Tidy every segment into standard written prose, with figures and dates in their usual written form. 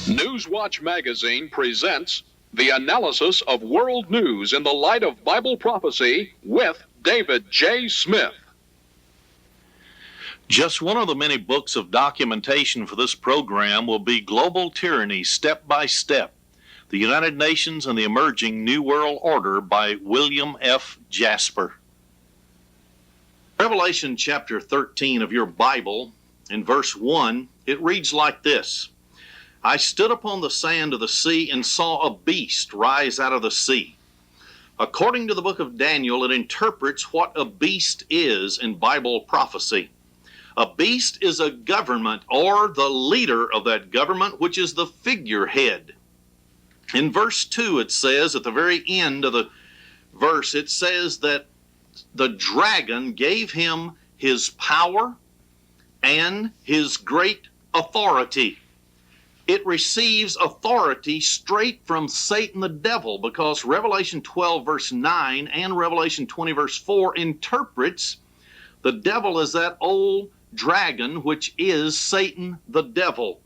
Newswatch magazine presents the analysis of world news in the light of Bible prophecy with David J. Smith. Just one of the many books of documentation for this program will be Global Tyranny Step by Step, the United Nations and the Emerging New World Order by William F. Jasper. Revelation chapter 13 of your Bible, in verse 1, it reads like this: I stood upon the sand of the sea and saw a beast rise out of the sea. According to the book of Daniel, it interprets what a beast is in Bible prophecy. A beast is a government or the leader of that government, which is the figurehead. In verse 2, it says, at the very end of the verse, it says that the dragon gave him his power and his great authority. It receives authority straight from Satan the devil, because Revelation 12 verse 9 and Revelation 20 verse 4 interprets the devil as that old dragon, which is Satan the devil.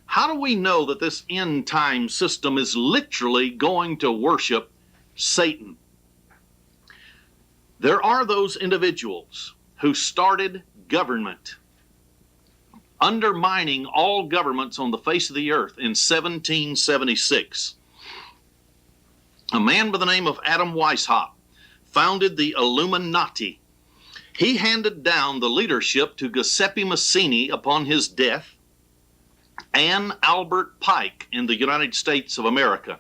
How do we know that this end time system is literally going to worship Satan? There are those individuals who started government, undermining all governments on the face of the earth in 1776. A man by the name of Adam Weishaupt founded the Illuminati. He handed down the leadership to Giuseppe Mazzini upon his death and Albert Pike in the United States of America.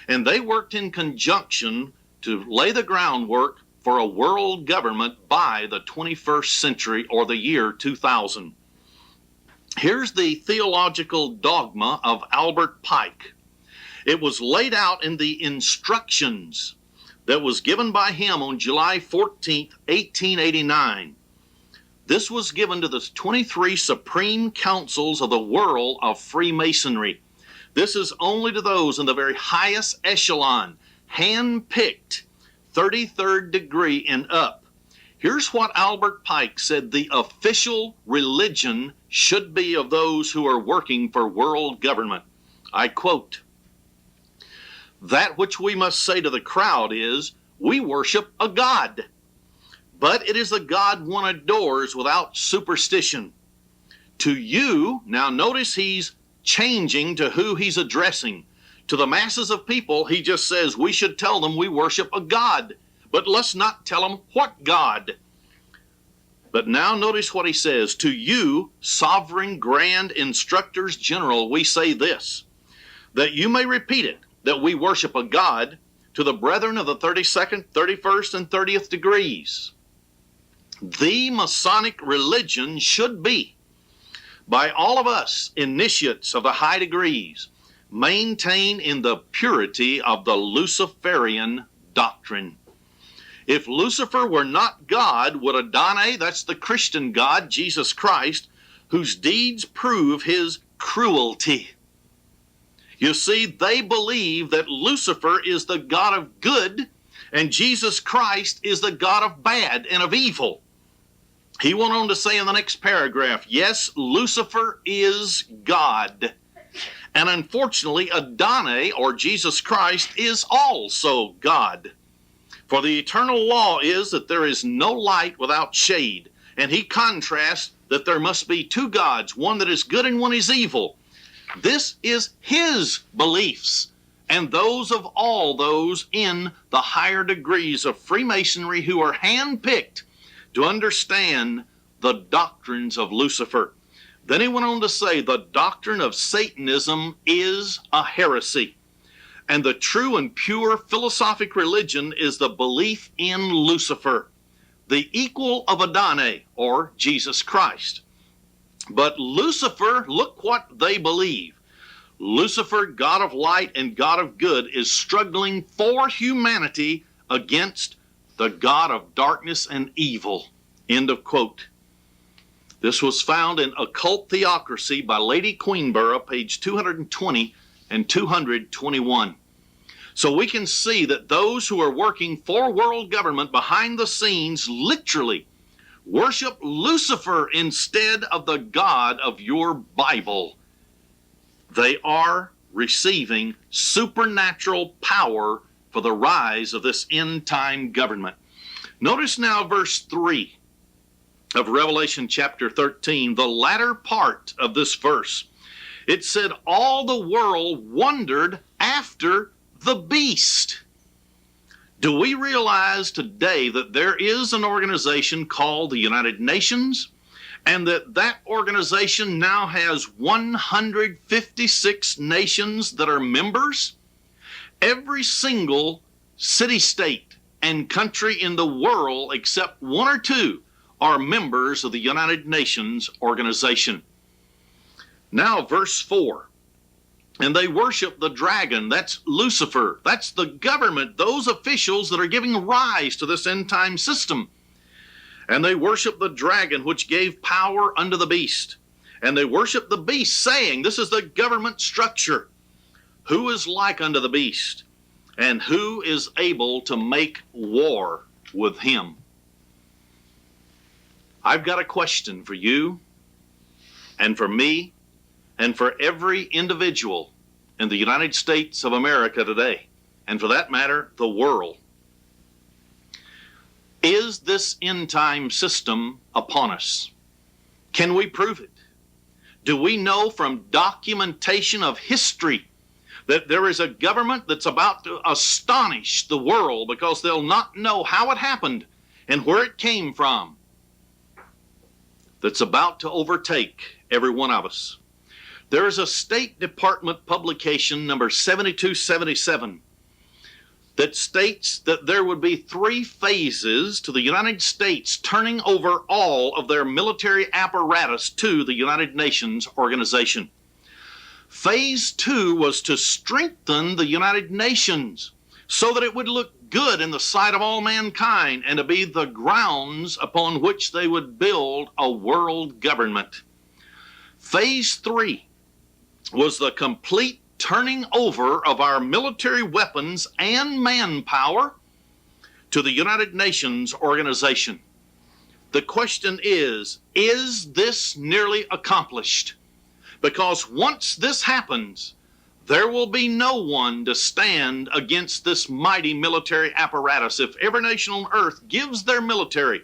And they worked in conjunction to lay the groundwork for a world government by the 21st century, or the year 2000. Here's the theological dogma of Albert Pike. It was laid out in the instructions that was given by him on July 14th, 1889. This was given to the 23 supreme councils of the world of Freemasonry. This is only to those in the very highest echelon, hand-picked, 33rd degree and up. Here's what Albert Pike said the official religion should be of those who are working for world government. I quote, "That which we must say to the crowd is, we worship a God, but it is a God one adores without superstition. To you," now notice he's changing to who he's addressing. To the masses of people, he just says we should tell them we worship a God, but let's not tell them what God. But now notice what he says. "To you, sovereign grand instructors general, we say this, that you may repeat it, that we worship a God, to the brethren of the 32nd, 31st, and 30th degrees. The Masonic religion should be, by all of us initiates of the high degrees, maintained in the purity of the Luciferian doctrine. If Lucifer were not God, would Adonai, that's the Christian God, Jesus Christ, whose deeds prove his cruelty." You see, they believe that Lucifer is the God of good and Jesus Christ is the God of bad and of evil. He went on to say in the next paragraph, yes, Lucifer is God. And unfortunately, Adonai, or Jesus Christ, is also God. For the eternal law is that there is no light without shade. And he contrasts that there must be two gods, one that is good and one is evil. This is his beliefs, and those of all those in the higher degrees of Freemasonry who are handpicked to understand the doctrines of Lucifer. Then he went on to say the doctrine of Satanism is a heresy. And the true and pure philosophic religion is the belief in Lucifer, the equal of Adonai, or Jesus Christ. But Lucifer, look what they believe. Lucifer, God of light and God of good, is struggling for humanity against the God of darkness and evil. End of quote. This was found in Occult Theocracy by Lady Queenborough, page 220 and 221. So we can see that those who are working for world government behind the scenes literally worship Lucifer instead of the God of your Bible. They are receiving supernatural power for the rise of this end-time government. Notice now verse 3 of Revelation chapter 13, the latter part of this verse. It said, all the world wondered after the beast. Do we realize today that there is an organization called the United Nations, and that organization now has 156 nations that are members? Every single city-state and country in the world, except one or two, are members of the United Nations organization. Now, verse 4. And they worship the dragon, that's Lucifer, that's the government, those officials that are giving rise to this end-time system. And they worship the dragon, which gave power unto the beast. And they worship the beast, saying, this is the government structure. Who is like unto the beast? And who is able to make war with him? I've got a question for you, and for me, and for every individual in the United States of America today, and for that matter, the world. Is this end-time system upon us? Can we prove it? Do we know from documentation of history that there is a government that's about to astonish the world because they'll not know how it happened and where it came from, that's about to overtake every one of us? There is a State Department publication, number 7277, that states that there would be 3 phases to the United States turning over all of their military apparatus to the United Nations organization. Phase 2 was to strengthen the United Nations so that it would look good in the sight of all mankind and to be the grounds upon which they would build a world government. Phase 3 was the complete turning over of our military weapons and manpower to the United Nations organization. The question is this nearly accomplished? Because once this happens, there will be no one to stand against this mighty military apparatus. If every nation on earth gives their military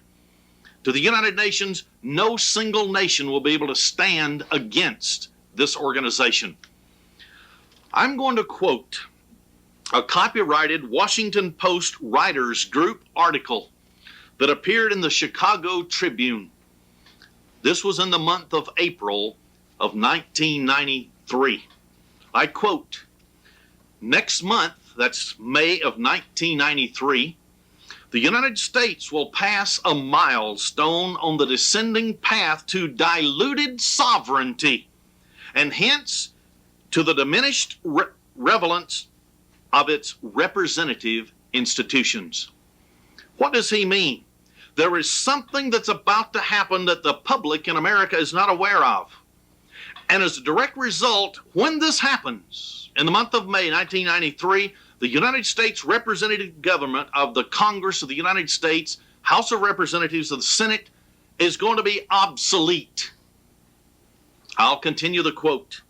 to the United Nations, no single nation will be able to stand against this organization. I'm going to quote a copyrighted Washington Post Writers Group article that appeared in the Chicago Tribune. This was in the month of April of 1993. I quote, next month, that's May of 1993, the United States will pass a milestone on the descending path to diluted sovereignty, and hence to the diminished relevance of its representative institutions. What does he mean? There is something that's about to happen that the public in America is not aware of. And as a direct result, when this happens, in the month of May 1993, the United States representative government of the Congress of the United States, House of Representatives of the Senate, is going to be obsolete. I'll continue the quote.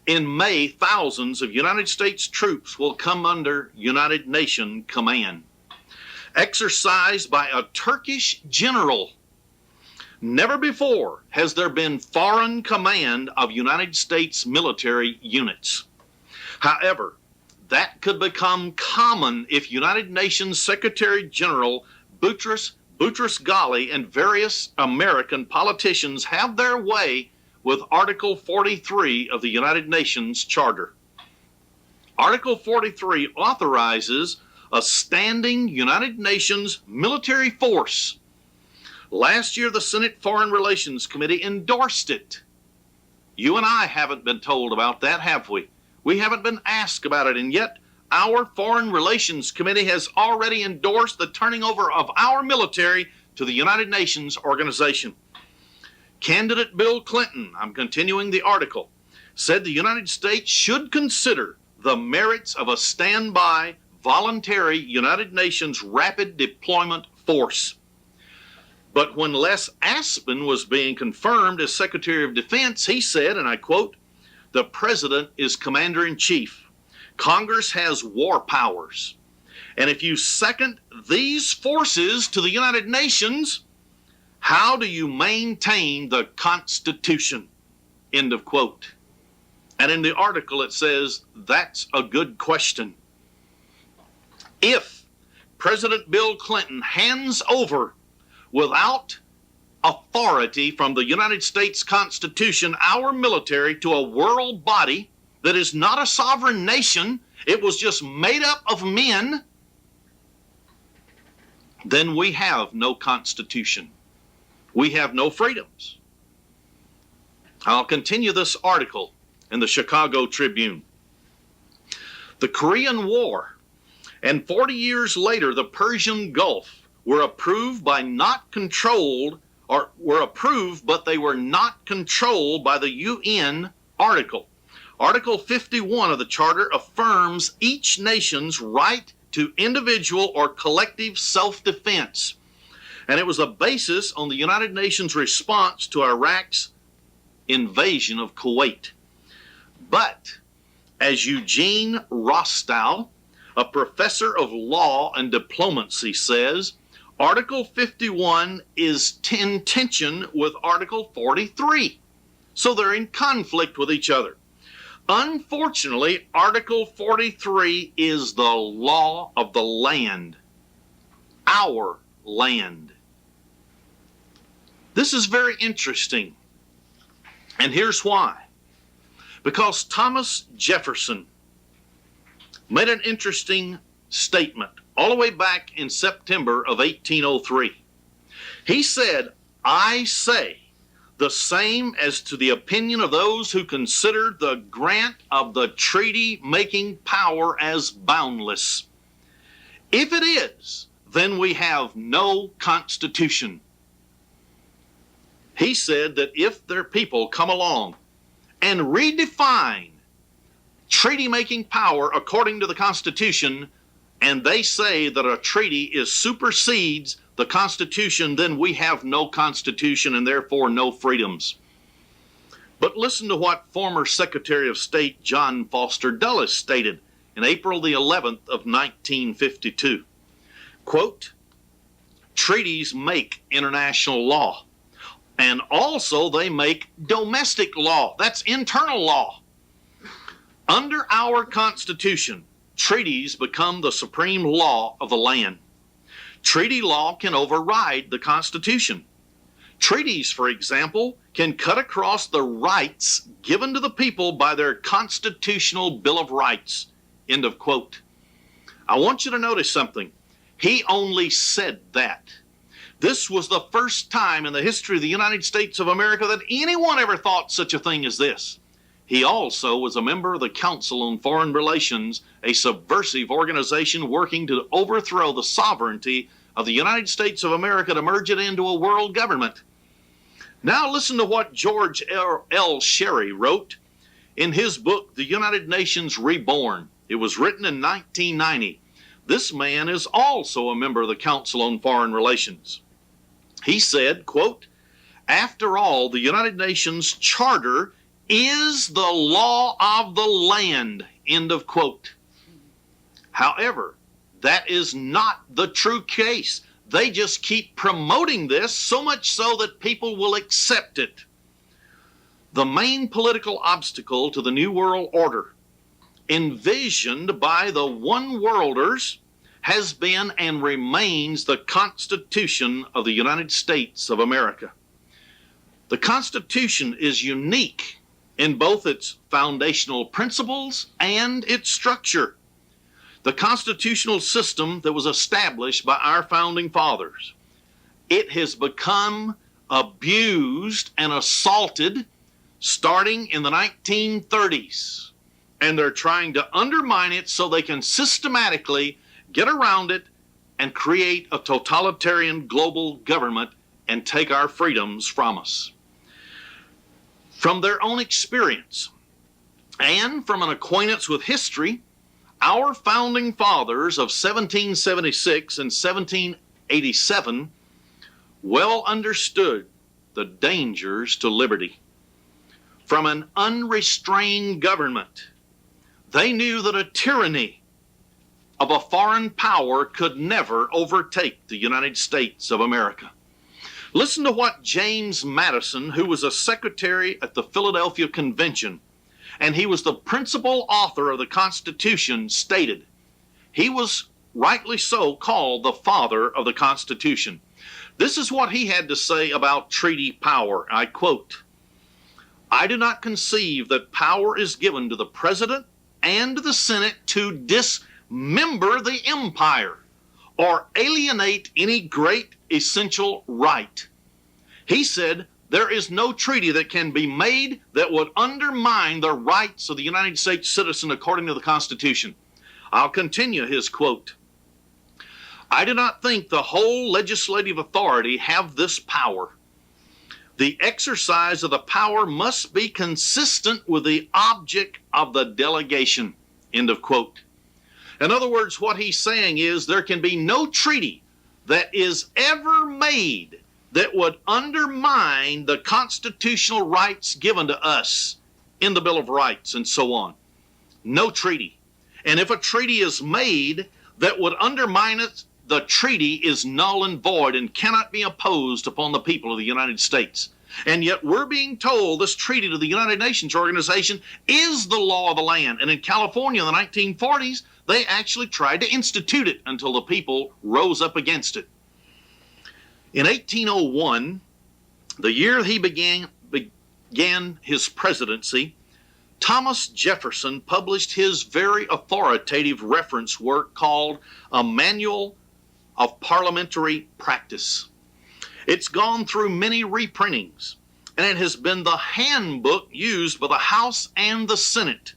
In May, thousands of United States troops will come under United Nations command, exercised by a Turkish general. Never before has there been foreign command of United States military units. However, that could become common if United Nations Secretary General Boutros Ghali and various American politicians have their way with Article 43 of the United Nations Charter. Article 43 authorizes a standing United Nations military force. Last year, the Senate Foreign Relations Committee endorsed it. You and I haven't been told about that, have we? We haven't been asked about it, and yet our Foreign Relations Committee has already endorsed the turning over of our military to the United Nations organization. Candidate Bill Clinton, I'm continuing the article, said the United States should consider the merits of a standby, voluntary United Nations rapid deployment force. But when Les Aspin was being confirmed as Secretary of Defense, he said, and I quote, The president is commander-in-chief. Congress has war powers. And if you second these forces to the United Nations, how do you maintain the Constitution? End of quote. And in the article it says, that's a good question. If President Bill Clinton hands over without authority from the United States Constitution our military to a world body that is not a sovereign nation, it was just made up of men, then we have no Constitution. We have no freedoms. I'll continue this article in the Chicago Tribune. The Korean War and 40 years later the Persian Gulf were approved but they were not controlled by the UN article. Article 51 of the Charter affirms each nation's right to individual or collective self-defense. And it was a basis on the United Nations response to Iraq's invasion of Kuwait. But, as Eugene Rostow, a professor of law and diplomacy, says, Article 51 is in tension with Article 43. So they're in conflict with each other. Unfortunately, Article 43 is the law of the land, our land. This is very interesting, and here's why. Because Thomas Jefferson made an interesting statement all the way back in September of 1803. He said, I say the same as to the opinion of those who consider the grant of the treaty-making power as boundless. If it is, then we have no Constitution. He said that if their people come along and redefine treaty-making power according to the Constitution, and they say that a treaty supersedes the Constitution, then we have no Constitution and therefore no freedoms. But listen to what former Secretary of State John Foster Dulles stated in April the 11th of 1952. Quote, treaties make international law, and also they make domestic law. That's internal law. Under our Constitution, treaties become the supreme law of the land. Treaty law can override the Constitution. Treaties, for example, can cut across the rights given to the people by their Constitutional Bill of Rights. End of quote. I want you to notice something. He only said that. This was the first time in the history of the United States of America that anyone ever thought such a thing as this. He also was a member of the Council on Foreign Relations, a subversive organization working to overthrow the sovereignty of the United States of America to merge it into a world government. Now listen to what George L. Sherry wrote in his book, The United Nations Reborn. It was written in 1990. This man is also a member of the Council on Foreign Relations. He said, quote, after all, the United Nations Charter is the law of the land, end of quote. However, that is not the true case. They just keep promoting this so much so that people will accept it. The main political obstacle to the New World Order, envisioned by the one-worlders, has been and remains the Constitution of the United States of America. The Constitution is unique in both its foundational principles and its structure. The constitutional system that was established by our founding fathers, it has become abused and assaulted starting in the 1930s. And they're trying to undermine it so they can systematically get around it and create a totalitarian global government and take our freedoms from us. From their own experience and from an acquaintance with history, our founding fathers of 1776 and 1787 well understood the dangers to liberty. from an unrestrained government. They knew that a tyranny of a foreign power could never overtake the United States of America. Listen to what James Madison, who was a secretary at the Philadelphia Convention, and he was the principal author of the Constitution, stated. He was rightly so called the father of the Constitution. This is what he had to say about treaty power. I quote, "I do not conceive that power is given to the President and the Senate to dismember the empire or alienate any great essential right." He said, "There is no treaty that can be made that would undermine the rights of the United States citizen according to the Constitution." I'll continue his quote. "I do not think the whole legislative authority have this power. The exercise of the power must be consistent with the object of the delegation." End of quote. In other words, what he's saying is there can be no treaty that is ever made that would undermine the constitutional rights given to us in the Bill of Rights and so on. No treaty. And if a treaty is made that would undermine it, the treaty is null and void and cannot be imposed upon the people of the United States. And yet we're being told this treaty to the United Nations Organization is the law of the land. And in California in the 1940s, they actually tried to institute it until the people rose up against it. In 1801, the year he began his presidency, Thomas Jefferson published his very authoritative reference work called A Manual of Parliamentary Practice. It's gone through many reprintings, and it has been the handbook used by the House and the Senate.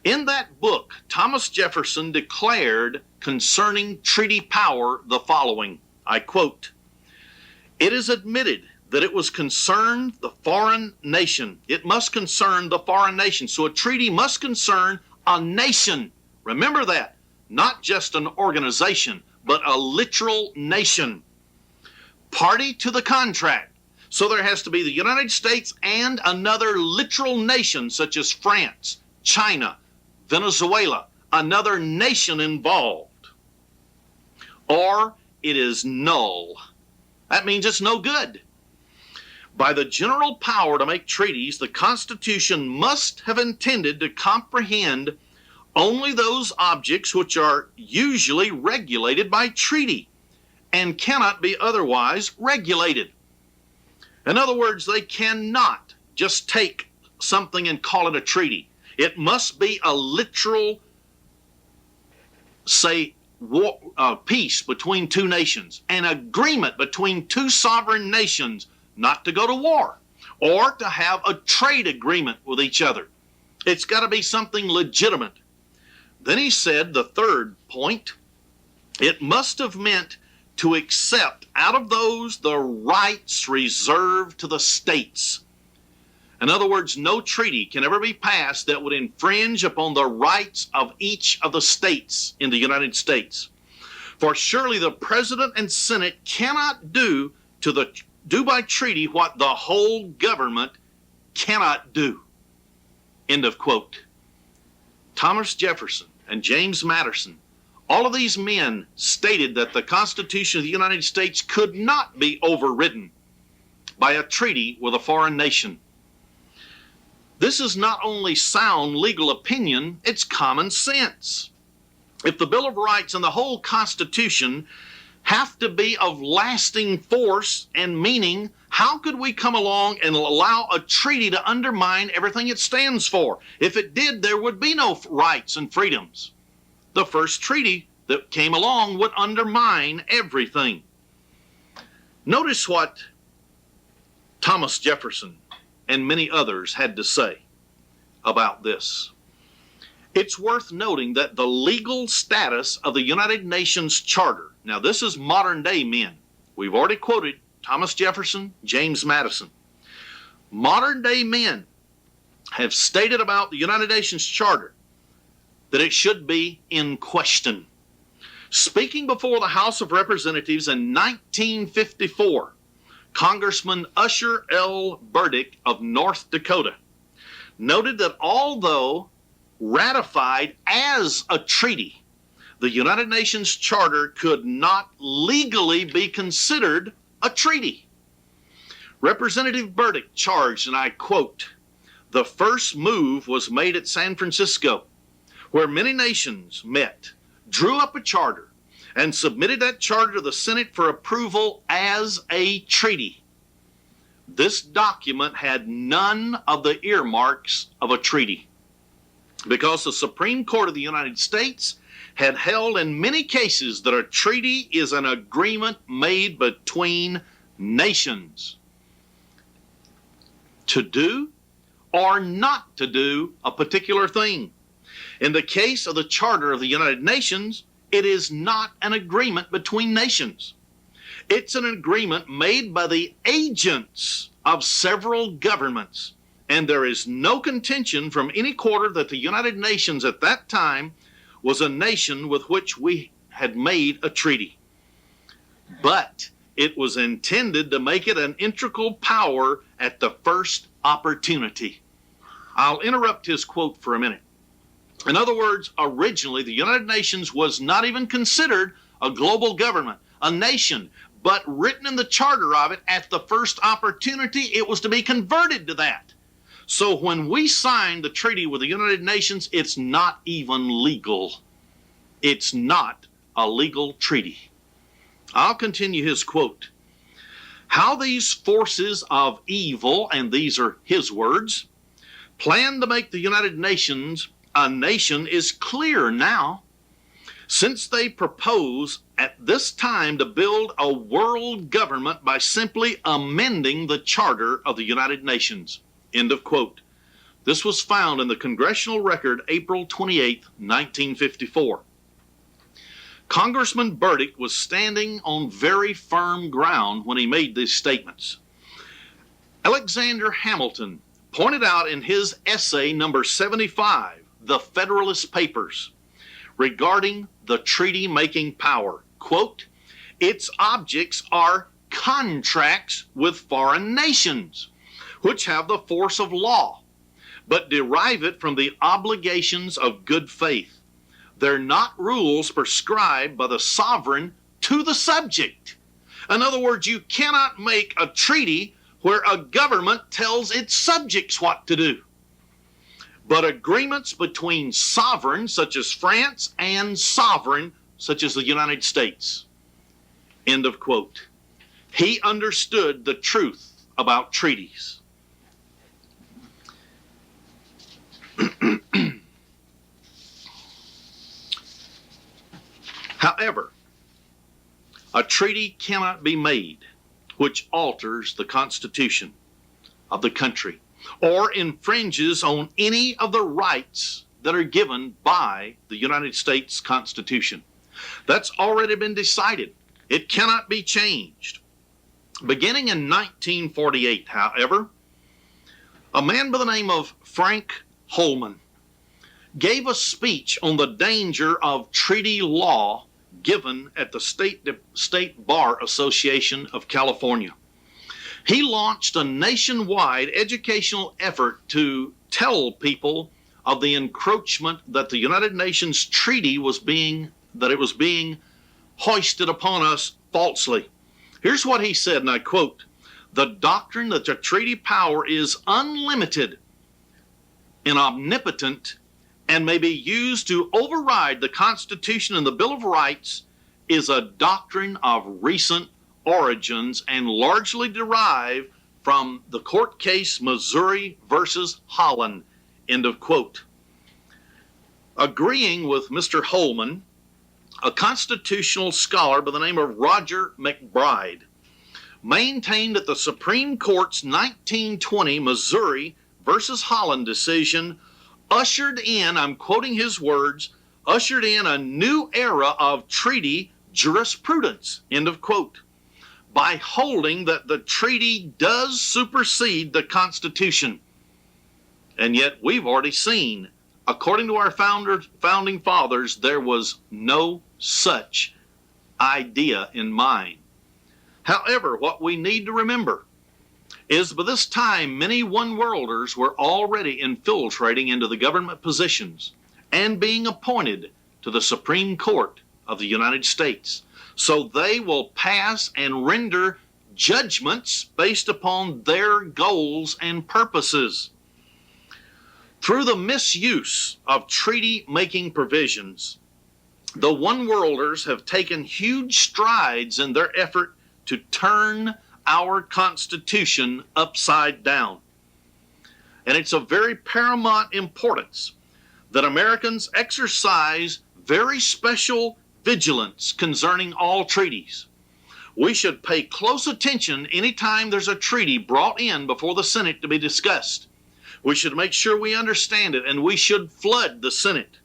In that book, Thomas Jefferson declared concerning treaty power the following, I quote, "It is admitted that it was concerned the foreign nation. It must concern the foreign nation." So a treaty must concern a nation. Remember that. Not just an organization, but a literal nation. Party to the contract. So there has to be the United States and another literal nation such as France, China, Venezuela, another nation involved. Or it is null. That means it's no good. By the general power to make treaties, the Constitution must have intended to comprehend only those objects which are usually regulated by treaty and cannot be otherwise regulated. In other words, they cannot just take something and call it a treaty. It must be a literal, say, peace between two nations, an agreement between two sovereign nations not to go to war or to have a trade agreement with each other. It's got to be something legitimate. Then he said, the third point, it must have meant to accept out of those the rights reserved to the states. In other words, no treaty can ever be passed that would infringe upon the rights of each of the states in the United States. For surely the President and Senate cannot do by treaty what the whole government cannot do. End of quote. Thomas Jefferson and James Madison, all of these men stated that the Constitution of the United States could not be overridden by a treaty with a foreign nation. This is not only sound legal opinion, it's common sense. If the Bill of Rights and the whole Constitution have to be of lasting force and meaning, how could we come along and allow a treaty to undermine everything it stands for? If it did, there would be no rights and freedoms. The first treaty that came along would undermine everything. Notice what Thomas Jefferson and many others had to say about this. It's worth noting that the legal status of the United Nations Charter, now this is modern day men. We've already quoted Thomas Jefferson, James Madison. Modern day men have stated about the United Nations Charter that it should be in question. Speaking before the House of Representatives in 1954, Congressman Usher L. Burdick of North Dakota noted that although ratified as a treaty, the United Nations Charter could not legally be considered a treaty. Representative Burdick charged, and I quote, "The first move was made at San Francisco, where many nations met, drew up a charter, and submitted that charter to the Senate for approval as a treaty. This document had none of the earmarks of a treaty, because the Supreme Court of the United States had held in many cases that a treaty is an agreement made between nations to do or not to do a particular thing. In the case of the Charter of the United Nations, it is not an agreement between nations. It's an agreement made by the agents of several governments, and there is no contention from any quarter that the United Nations at that time was a nation with which we had made a treaty. But it was intended to make it an integral power at the first opportunity." I'll interrupt his quote for a minute. In other words, originally the United Nations was not even considered a global government, a nation, but written in the charter of it, at the first opportunity, it was to be converted to that. So when we signed the treaty with the United Nations, it's not even legal. It's not a legal treaty. I'll continue his quote. "How these forces of evil," and these are his words, "plan to make the United Nations a nation is clear now, since they propose at this time to build a world government by simply amending the Charter of the United Nations." End of quote. This was found in the Congressional Record, April 28, 1954. Congressman Burdick was standing on very firm ground when he made these statements. Alexander Hamilton pointed out in his essay number 75, The Federalist Papers, regarding the treaty-making power, quote, "Its objects are contracts with foreign nations, which have the force of law, but derive it from the obligations of good faith. They're not rules prescribed by the sovereign to the subject." In other words, you cannot make a treaty where a government tells its subjects what to do. But agreements between sovereigns, such as France, and sovereign, such as the United States. End of quote. He understood the truth about treaties. However, a treaty cannot be made which alters the Constitution of the country or infringes on any of the rights that are given by the United States Constitution. That's already been decided. It cannot be changed. Beginning in 1948, however, a man by the name of Frank Holman gave a speech on the danger of treaty law given at the State Bar Association of California. He launched a nationwide educational effort to tell people of the encroachment that the United Nations treaty was being hoisted upon us falsely. Here's what he said, and I quote, "The doctrine that the treaty power is unlimited and omnipotent and may be used to override the Constitution and the Bill of Rights is a doctrine of recent origins and largely derived from the court case Missouri versus Holland." End of quote. Agreeing with Mr. Holman, a constitutional scholar by the name of Roger McBride maintained that the Supreme Court's 1920 Missouri versus Holland decision ushered in, I'm quoting his words, ushered in a new era of treaty jurisprudence, end of quote, by holding that the treaty does supersede the Constitution. And yet we've already seen, according to our founding fathers, there was no such idea in mind. However, what we need to remember is by this time many one-worlders were already infiltrating into the government positions and being appointed to the Supreme Court of the United States. So they will pass and render judgments based upon their goals and purposes. Through the misuse of treaty-making provisions, the one-worlders have taken huge strides in their effort to turn our Constitution upside down. And it's of very paramount importance that Americans exercise very special vigilance concerning all treaties. We should pay close attention anytime there's a treaty brought in before the Senate to be discussed. We should make sure we understand it, and we should flood the Senate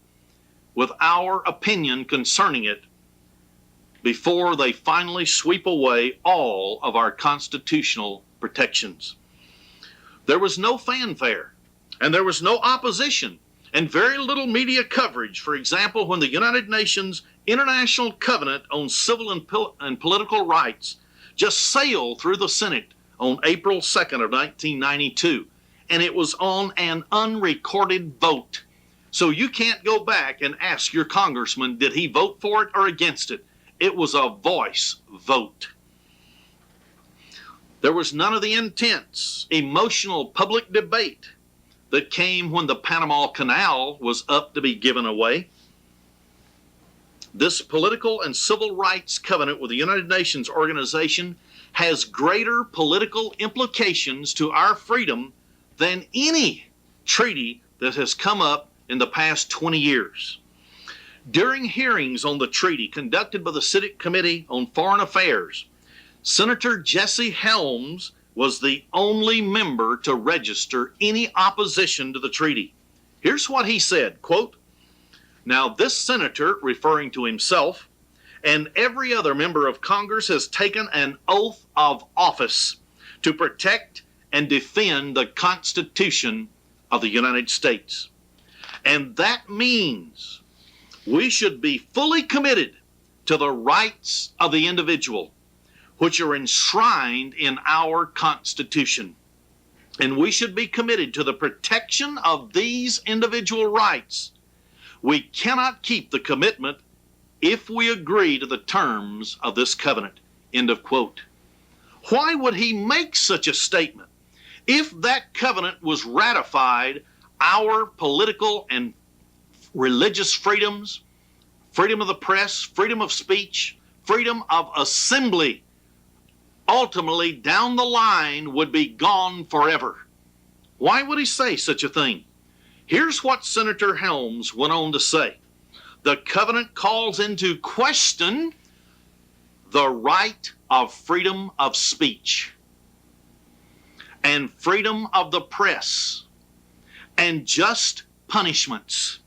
with our opinion concerning it before they finally sweep away all of our constitutional protections. There was no fanfare, and there was no opposition, and very little media coverage. For example, when the United Nations International Covenant on Civil and Political Rights just sailed through the Senate on April 2nd of 1992, and it was on an unrecorded vote. So you can't go back and ask your congressman, did he vote for it or against it? It was a voice vote. There was none of the intense, emotional public debate that came when the Panama Canal was up to be given away. This political and civil rights covenant with the United Nations organization has greater political implications to our freedom than any treaty that has come up in the past 20 years. During hearings on the treaty conducted by the Senate Committee on Foreign Affairs, Senator Jesse Helms was the only member to register any opposition to the treaty. Here's what he said, quote, "Now this senator," referring to himself, "and every other member of Congress has taken an oath of office to protect and defend the Constitution of the United States. And that means we should be fully committed to the rights of the individual, which are enshrined in our Constitution. And we should be committed to the protection of these individual rights. We cannot keep the commitment if we agree to the terms of this covenant." End of quote. Why would he make such a statement? If that covenant was ratified, our political and religious freedoms, freedom of the press, freedom of speech, freedom of assembly, ultimately down the line would be gone forever. Why would he say such a thing? Here's what Senator Helms went on to say. The covenant calls into question the right of freedom of speech and freedom of the press and just punishments.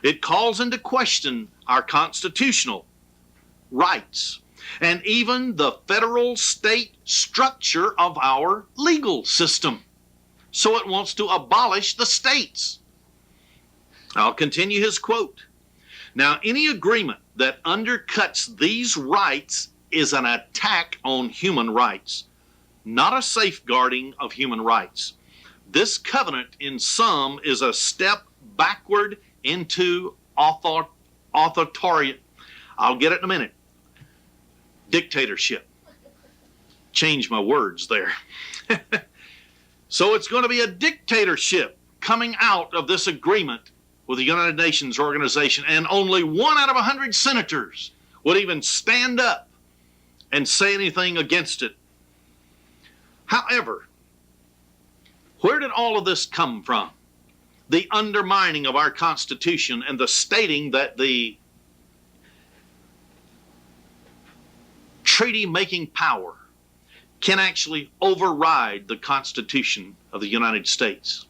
It calls into question our constitutional rights and even the federal state structure of our legal system. So it wants to abolish the states. I'll continue his quote. "Now, any agreement that undercuts these rights is an attack on human rights, not a safeguarding of human rights. This covenant, in sum, is a step backward into authoritarian. I'll get it in a minute. Dictatorship. Change my words there. So it's going to be a dictatorship coming out of this agreement with the United Nations organization, and only 1 out of 100 senators would even stand up and say anything against it. However, where did all of this come from? The undermining of our Constitution and the stating that the treaty-making power can actually override the Constitution of the United States.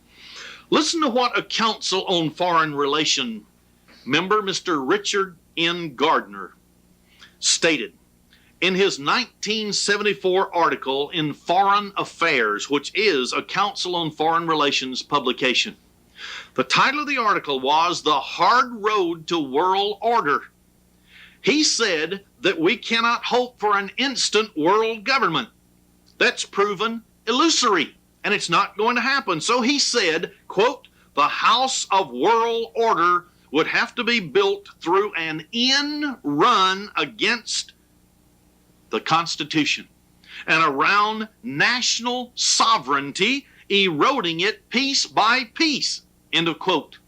Listen to what a Council on Foreign Relations member, Mr. Richard N. Gardner, stated in his 1974 article in Foreign Affairs, which is a Council on Foreign Relations publication. The title of the article was "The Hard Road to World Order." He said that we cannot hope for an instant world government. That's proven illusory, and it's not going to happen. So he said, quote, the house of world order would have to be built through an end run against the Constitution and around national sovereignty, eroding it piece by piece. End of quote.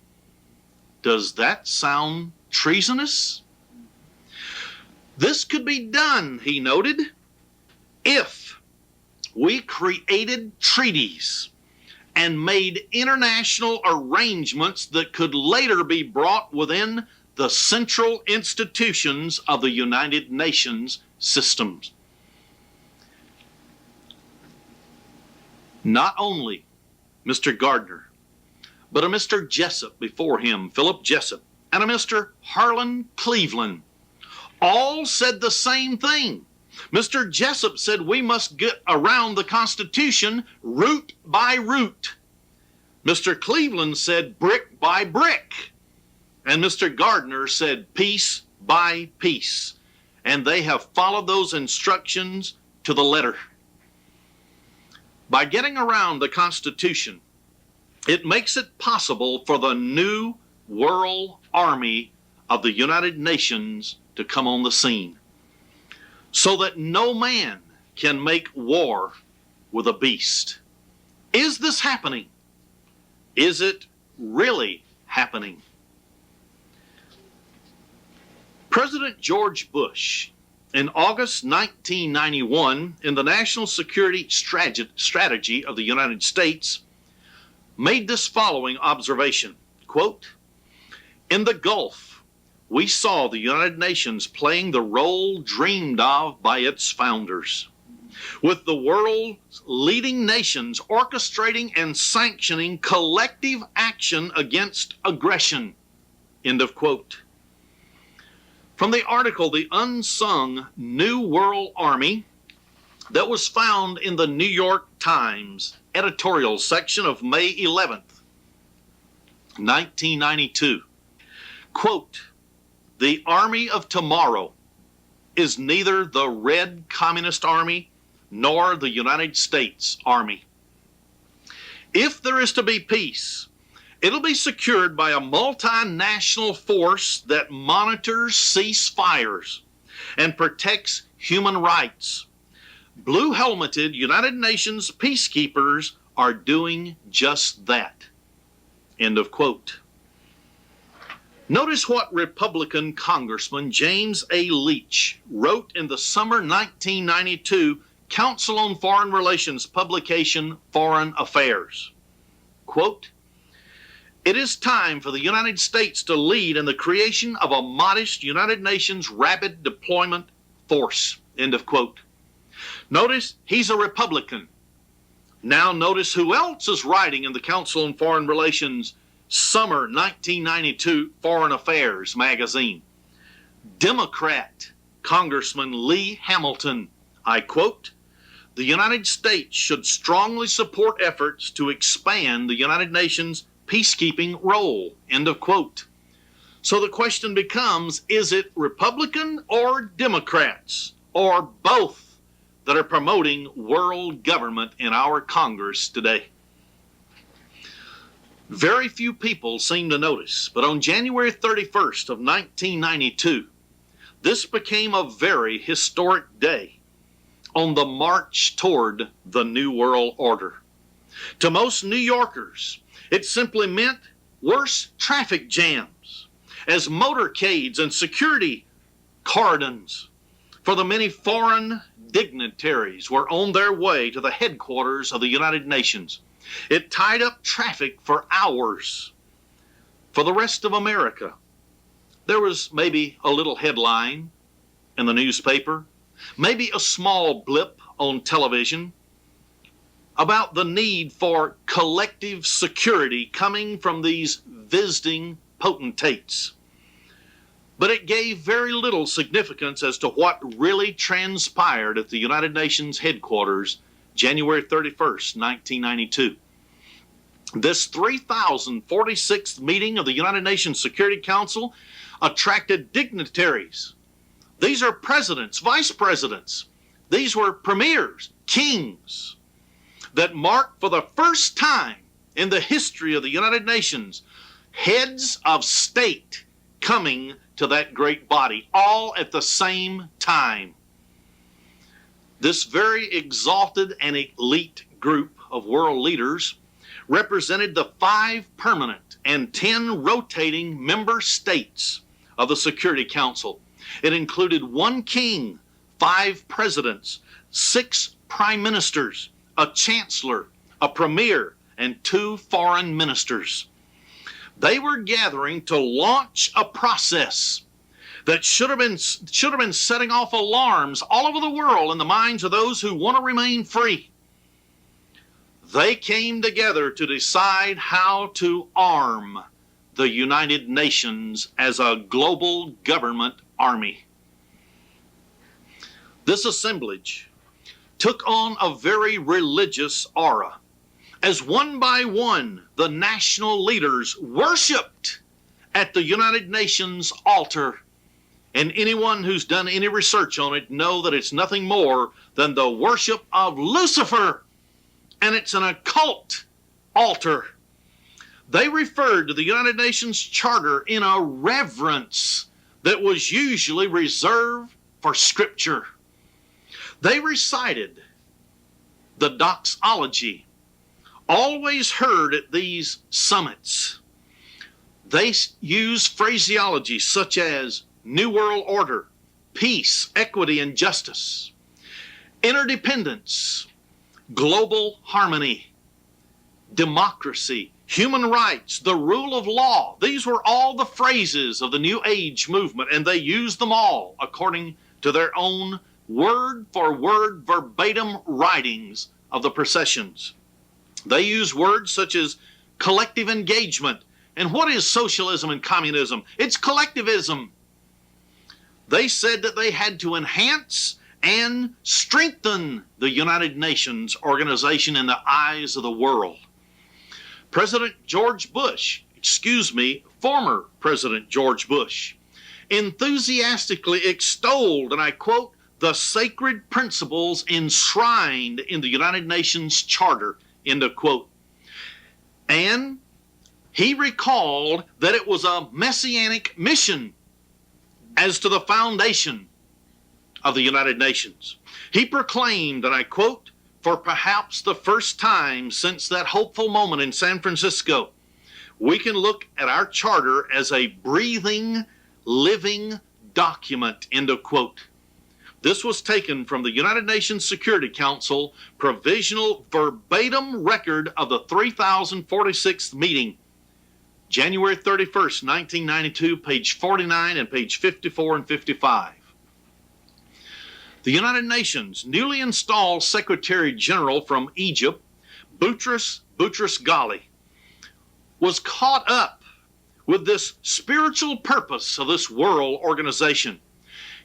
Does that sound treasonous? This could be done, he noted, if we created treaties and made international arrangements that could later be brought within the central institutions of the United Nations systems. Not only Mr. Gardner, but a Mr. Jessup before him, Philip Jessup, and a Mr. Harlan Cleveland, all said the same thing. Mr. Jessup said we must get around the Constitution root by root. Mr. Cleveland said brick by brick. And Mr. Gardner said piece by piece. And they have followed those instructions to the letter. By getting around the Constitution, it makes it possible for the new world army of the United Nations to come on the scene, so that no man can make war with a beast. Is this happening? Is it really happening? President George Bush, in August 1991, in the National Security Strategy of the United States, made this following observation, quote, in the Gulf, we saw the United Nations playing the role dreamed of by its founders, with the world's leading nations orchestrating and sanctioning collective action against aggression. End of quote. From the article, The Unsung New World Army, that was found in the New York Times editorial section of May 11th, 1992. Quote, the army of tomorrow is neither the Red Communist Army nor the United States Army. If there is to be peace, it'll be secured by a multinational force that monitors ceasefires and protects human rights. Blue-helmeted United Nations peacekeepers are doing just that. End of quote. Notice what Republican Congressman James A. Leach wrote in the summer 1992 Council on Foreign Relations publication, Foreign Affairs. Quote, it is time for the United States to lead in the creation of a modest United Nations rapid deployment force. End of quote. Notice he's a Republican. Now notice who else is writing in the Council on Foreign Relations Summer 1992 Foreign Affairs magazine. Democrat Congressman Lee Hamilton. I quote, the United States should strongly support efforts to expand the United Nations peacekeeping role. End of quote. So the question becomes, is it Republican or Democrats or both that are promoting world government in our Congress today? Very few people seem to notice, but on January 31st of 1992, this became a very historic day on the march toward the New World Order. To most New Yorkers, it simply meant worse traffic jams as motorcades and security cordons for the many foreign dignitaries were on their way to the headquarters of the United Nations. It tied up traffic for hours. For the rest of America, there was maybe a little headline in the newspaper, maybe a small blip on television about the need for collective security coming from these visiting potentates. But it gave very little significance as to what really transpired at the United Nations headquarters January 31st, 1992. This 3,046th meeting of the United Nations Security Council attracted dignitaries. These are presidents, vice presidents. These were premiers, kings. that marked for the first time in the history of the United Nations heads of state coming to that great body, all at the same time. This very exalted and elite group of world leaders represented the 5 permanent and 10 rotating member states of the Security Council. It included 1 king, 5 presidents, 6 prime ministers, a chancellor, a premier, and 2 foreign ministers. They were gathering to launch a process that should have been setting off alarms all over the world in the minds of those who want to remain free. They came together to decide how to arm the United Nations as a global government army. This assemblage took on a very religious aura, as one by one the national leaders worshiped at the United Nations altar. And anyone who's done any research on it know that it's nothing more than the worship of Lucifer, and it's an occult altar. They referred to the United Nations Charter in a reverence that was usually reserved for Scripture. They recited the doxology always heard at these summits. They use phraseology such as New World Order, peace, equity, and justice, interdependence, global harmony, democracy, human rights, the rule of law. These were all the phrases of the New Age movement, and they used them all according to their own word for word verbatim writings of the processions. They use words such as collective engagement. And what is socialism and communism? It's collectivism. They said that they had to enhance and strengthen the United Nations organization in the eyes of the world. President George Bush, former President George Bush, enthusiastically extolled, and I quote, the sacred principles enshrined in the United Nations Charter, end of quote. And he recalled that it was a messianic mission as to the foundation of the United Nations. He proclaimed, and I quote, for perhaps the first time since that hopeful moment in San Francisco, we can look at our charter as a breathing, living document, end of quote. This was taken from the United Nations Security Council provisional verbatim record of the 3046th meeting, January 31st, 1992, page 49 and page 54 and 55. The United Nations newly installed Secretary General from Egypt, Boutros Ghali, was caught up with this spiritual purpose of this world organization.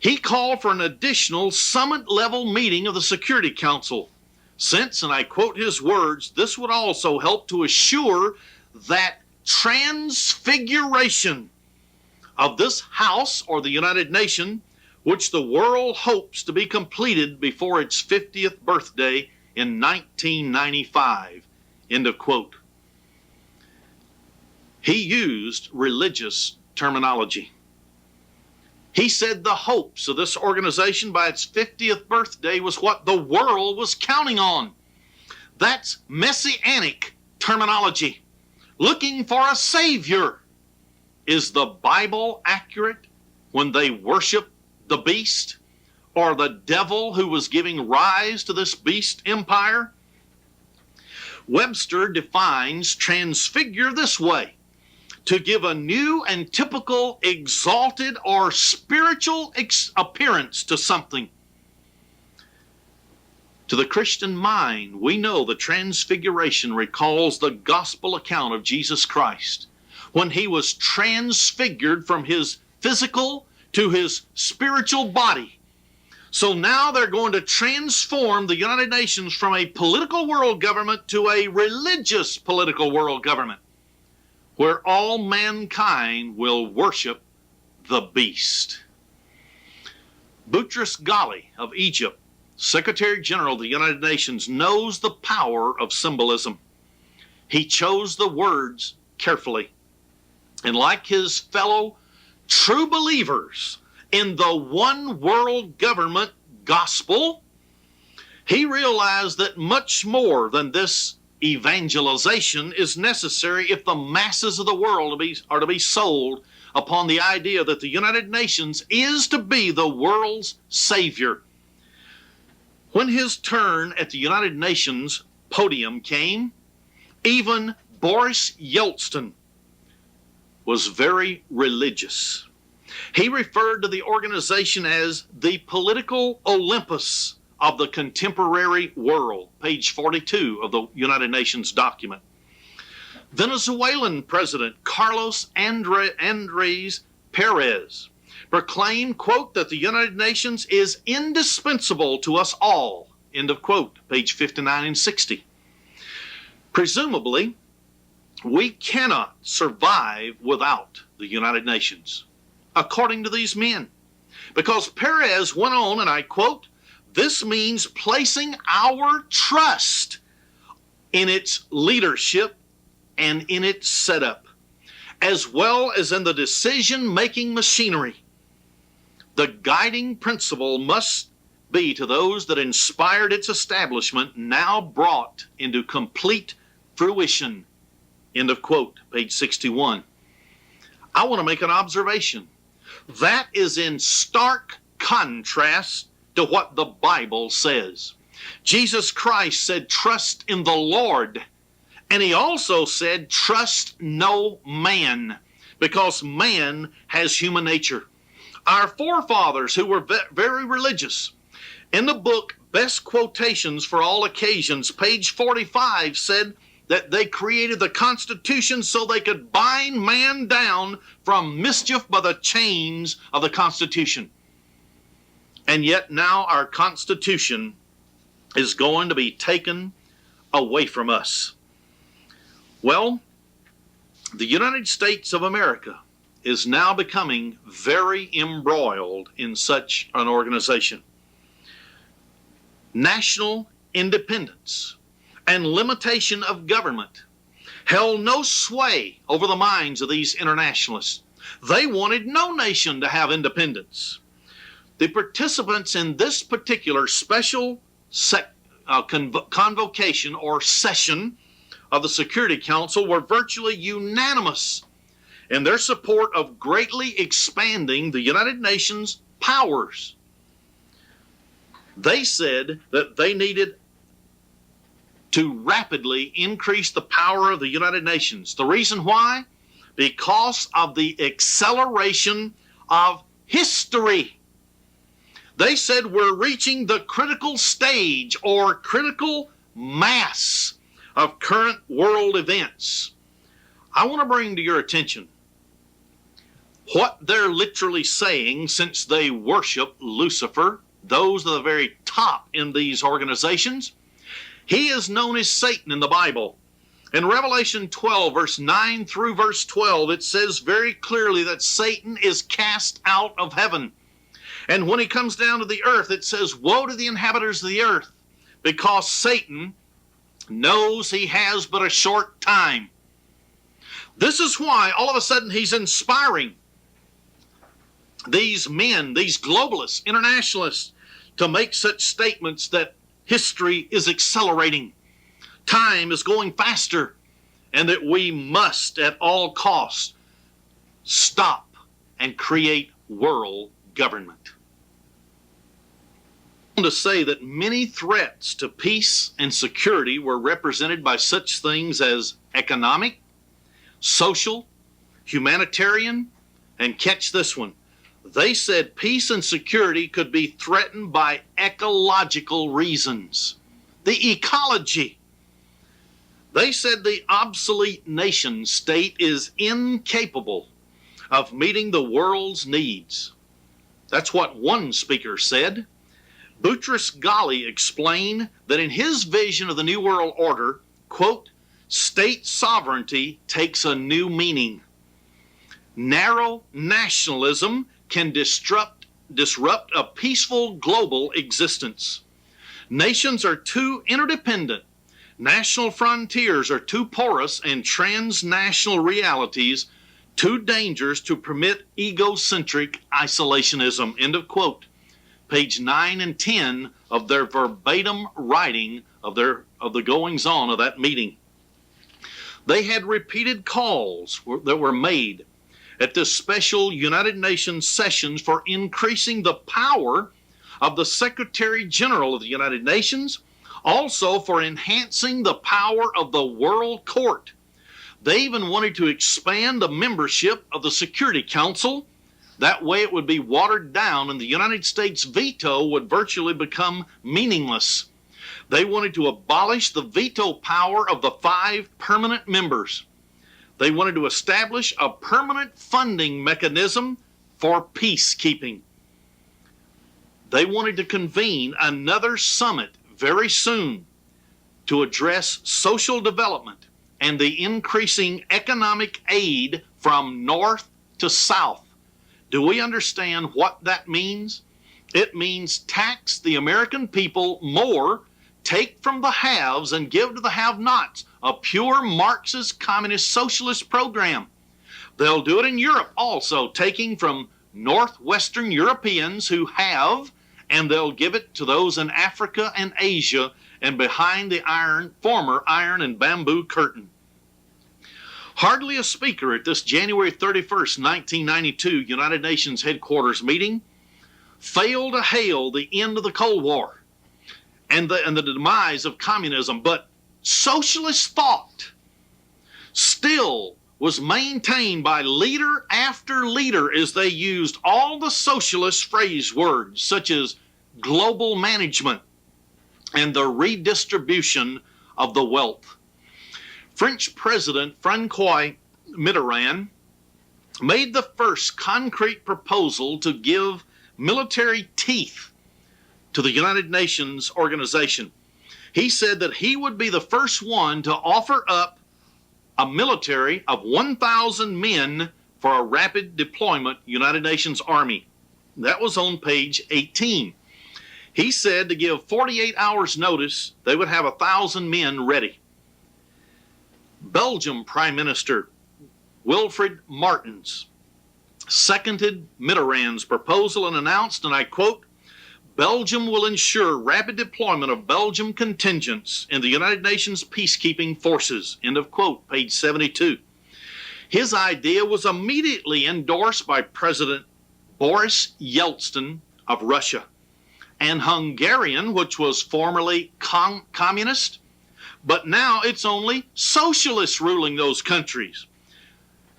He called for an additional summit-level meeting of the Security Council, since, and I quote his words, this would also help to assure that transfiguration of this house or the United Nation, which the world hopes to be completed before its 50th birthday in 1995, end of quote. He used religious terminology. He said the hopes of this organization by its 50th birthday was what the world was counting on. That's messianic terminology. Looking for a savior. Is the Bible accurate when they worship the beast or the devil who was giving rise to this beast empire? Webster defines transfigure this way: to give a new and typical exalted or spiritual appearance to something. To the Christian mind, we know the transfiguration recalls the gospel account of Jesus Christ, when he was transfigured from his physical to his spiritual body. So now they're going to transform the United Nations from a political world government to a religious political world government, where all mankind will worship the beast. Boutros Ghali of Egypt Secretary General of the United Nations, knows the power of symbolism. He chose the words carefully. And like his fellow true believers in the one world government gospel, he realized that much more than this evangelization is necessary if the masses of the world are to be sold upon the idea that the United Nations is to be the world's savior. When his turn at the United Nations podium came, even Boris Yeltsin was very religious. He referred to the organization as the political Olympus of the contemporary world, page 42 of the United Nations document. Venezuelan President Carlos Andrés Perez proclaimed, quote, that the United Nations is indispensable to us all, end of quote, page 59 and 60. Presumably, we cannot survive without the United Nations, according to these men, because Perez went on, and I quote, this means placing our trust in its leadership and in its setup, as well as in the decision-making machinery. The guiding principle must be to those that inspired its establishment, now brought into complete fruition. End of quote, page 61. I want to make an observation. That is in stark contrast to what the Bible says. Jesus Christ said, trust in the Lord. And he also said, trust no man, because man has human nature. Our forefathers, who were very religious, in the book Best Quotations for All Occasions, page 45, said that they created the Constitution so they could bind man down from mischief by the chains of the Constitution. And yet now our Constitution is going to be taken away from us. Well, the United States of America is now becoming very embroiled in such an organization. National independence and limitation of government held no sway over the minds of these internationalists. They wanted no nation to have independence. The participants in this particular special convocation or session of the Security Council were virtually unanimous in their support of greatly expanding the United Nations powers. They said that they needed to rapidly increase the power of the United Nations. The reason why? Because of the acceleration of history. They said we're reaching the critical stage or critical mass of current world events. I want to bring to your attention what they're literally saying, since they worship Lucifer, those at the very top in these organizations. He is known as Satan in the Bible. In Revelation 12, verse 9 through verse 12, it says very clearly that Satan is cast out of heaven. And when he comes down to the earth, it says, woe to the inhabitants of the earth, because Satan knows he has but a short time. This is why all of a sudden he's inspiring these men, these globalists, internationalists, to make such statements that history is accelerating, time is going faster, and that we must at all costs stop and create world government. I want to say that many threats to peace and security were represented by such things as economic, social, humanitarian, and catch this one, they said peace and security could be threatened by ecological reasons. The ecology. They said the obsolete nation state is incapable of meeting the world's needs. That's what one speaker said. Boutros Ghali explained that in his vision of the New World Order, quote, state sovereignty takes a new meaning. Narrow nationalism can disrupt a peaceful global existence. Nations are too interdependent. National frontiers are too porous, and transnational realities too dangerous to permit egocentric isolationism. End of quote. Page 9 and 10 of their verbatim writing of the goings on of that meeting. They had repeated calls that were made at this special United Nations sessions for increasing the power of the Secretary General of the United Nations, also for enhancing the power of the World Court. They even wanted to expand the membership of the Security Council. That way it would be watered down and the United States veto would virtually become meaningless. They wanted to abolish the veto power of the 5 permanent members. They wanted to establish a permanent funding mechanism for peacekeeping. They wanted to convene another summit very soon to address social development and the increasing economic aid from north to south. Do we understand what that means? It means tax the American people more, take from the haves and give to the have-nots, a pure Marxist, communist, socialist program. They'll do it in Europe also, taking from northwestern Europeans who have, and they'll give it to those in Africa and Asia and behind the former iron and bamboo curtain. Hardly a speaker at this January 31st, 1992 United Nations headquarters meeting failed to hail the end of the Cold War and the demise of communism, but socialist thought still was maintained by leader after leader as they used all the socialist phrase words such as global management and the redistribution of the wealth. French President François Mitterrand made the first concrete proposal to give military teeth to the United Nations organization. He said that he would be the first one to offer up a military of 1,000 men for a rapid deployment United Nations Army. That was on page 18. He said to give 48 hours notice, they would have 1,000 men ready. Belgium Prime Minister Wilfried Martens seconded Mitterrand's proposal and announced, and I quote, Belgium will ensure rapid deployment of Belgian contingents in the United Nations peacekeeping forces. End of quote, page 72. His idea was immediately endorsed by President Boris Yeltsin of Russia and Hungarian, which was formerly communist, but now it's only socialists ruling those countries.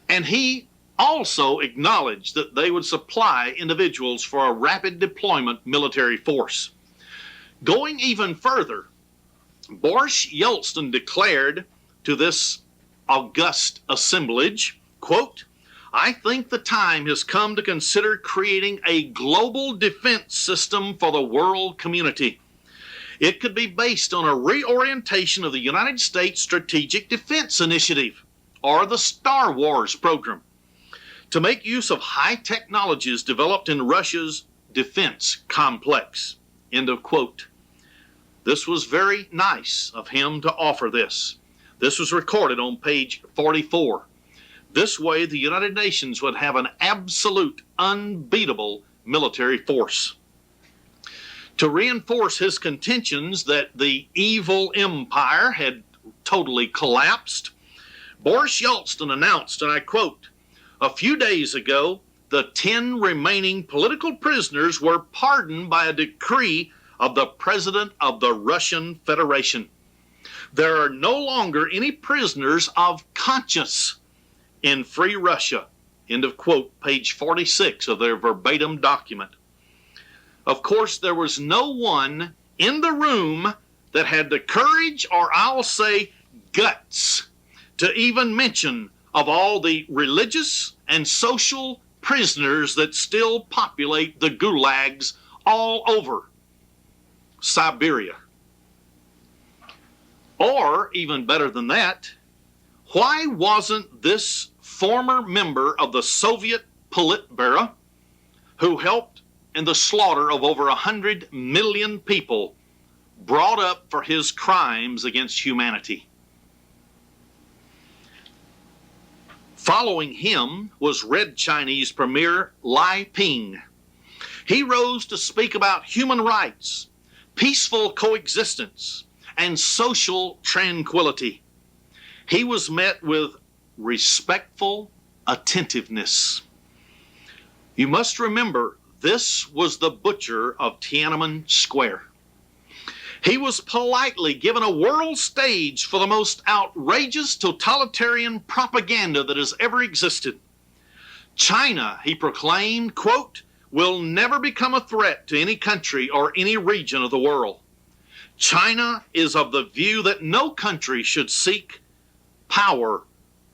And he also acknowledged that they would supply individuals for a rapid deployment military force. Going even further, Boris Yeltsin declared to this august assemblage, quote, I think the time has come to consider creating a global defense system for the world community. It could be based on a reorientation of the United States Strategic Defense Initiative, or the Star Wars program, to make use of high technologies developed in Russia's defense complex. End of quote. This was very nice of him to offer this. This was recorded on page 44. This way, the United Nations would have an absolute, unbeatable military force. To reinforce his contentions that the evil empire had totally collapsed, Boris Yeltsin announced, and I quote, a few days ago, the 10 remaining political prisoners were pardoned by a decree of the President of the Russian Federation. There are no longer any prisoners of conscience in free Russia. End of quote, page 46 of their verbatim document. Of course, there was no one in the room that had the courage, or I'll say guts, to even mention of all the religious and social prisoners that still populate the gulags all over Siberia. Or, even better than that, why wasn't this former member of the Soviet Politburo, who helped in the slaughter of over 100 million people, brought up for his crimes against humanity. Following him was Red Chinese Premier Li Ping. He rose to speak about human rights, peaceful coexistence, and social tranquility. He was met with respectful attentiveness. You must remember, this was the butcher of Tiananmen Square. He was politely given a world stage for the most outrageous totalitarian propaganda that has ever existed. China, he proclaimed, quote, will never become a threat to any country or any region of the world. China is of the view that no country should seek power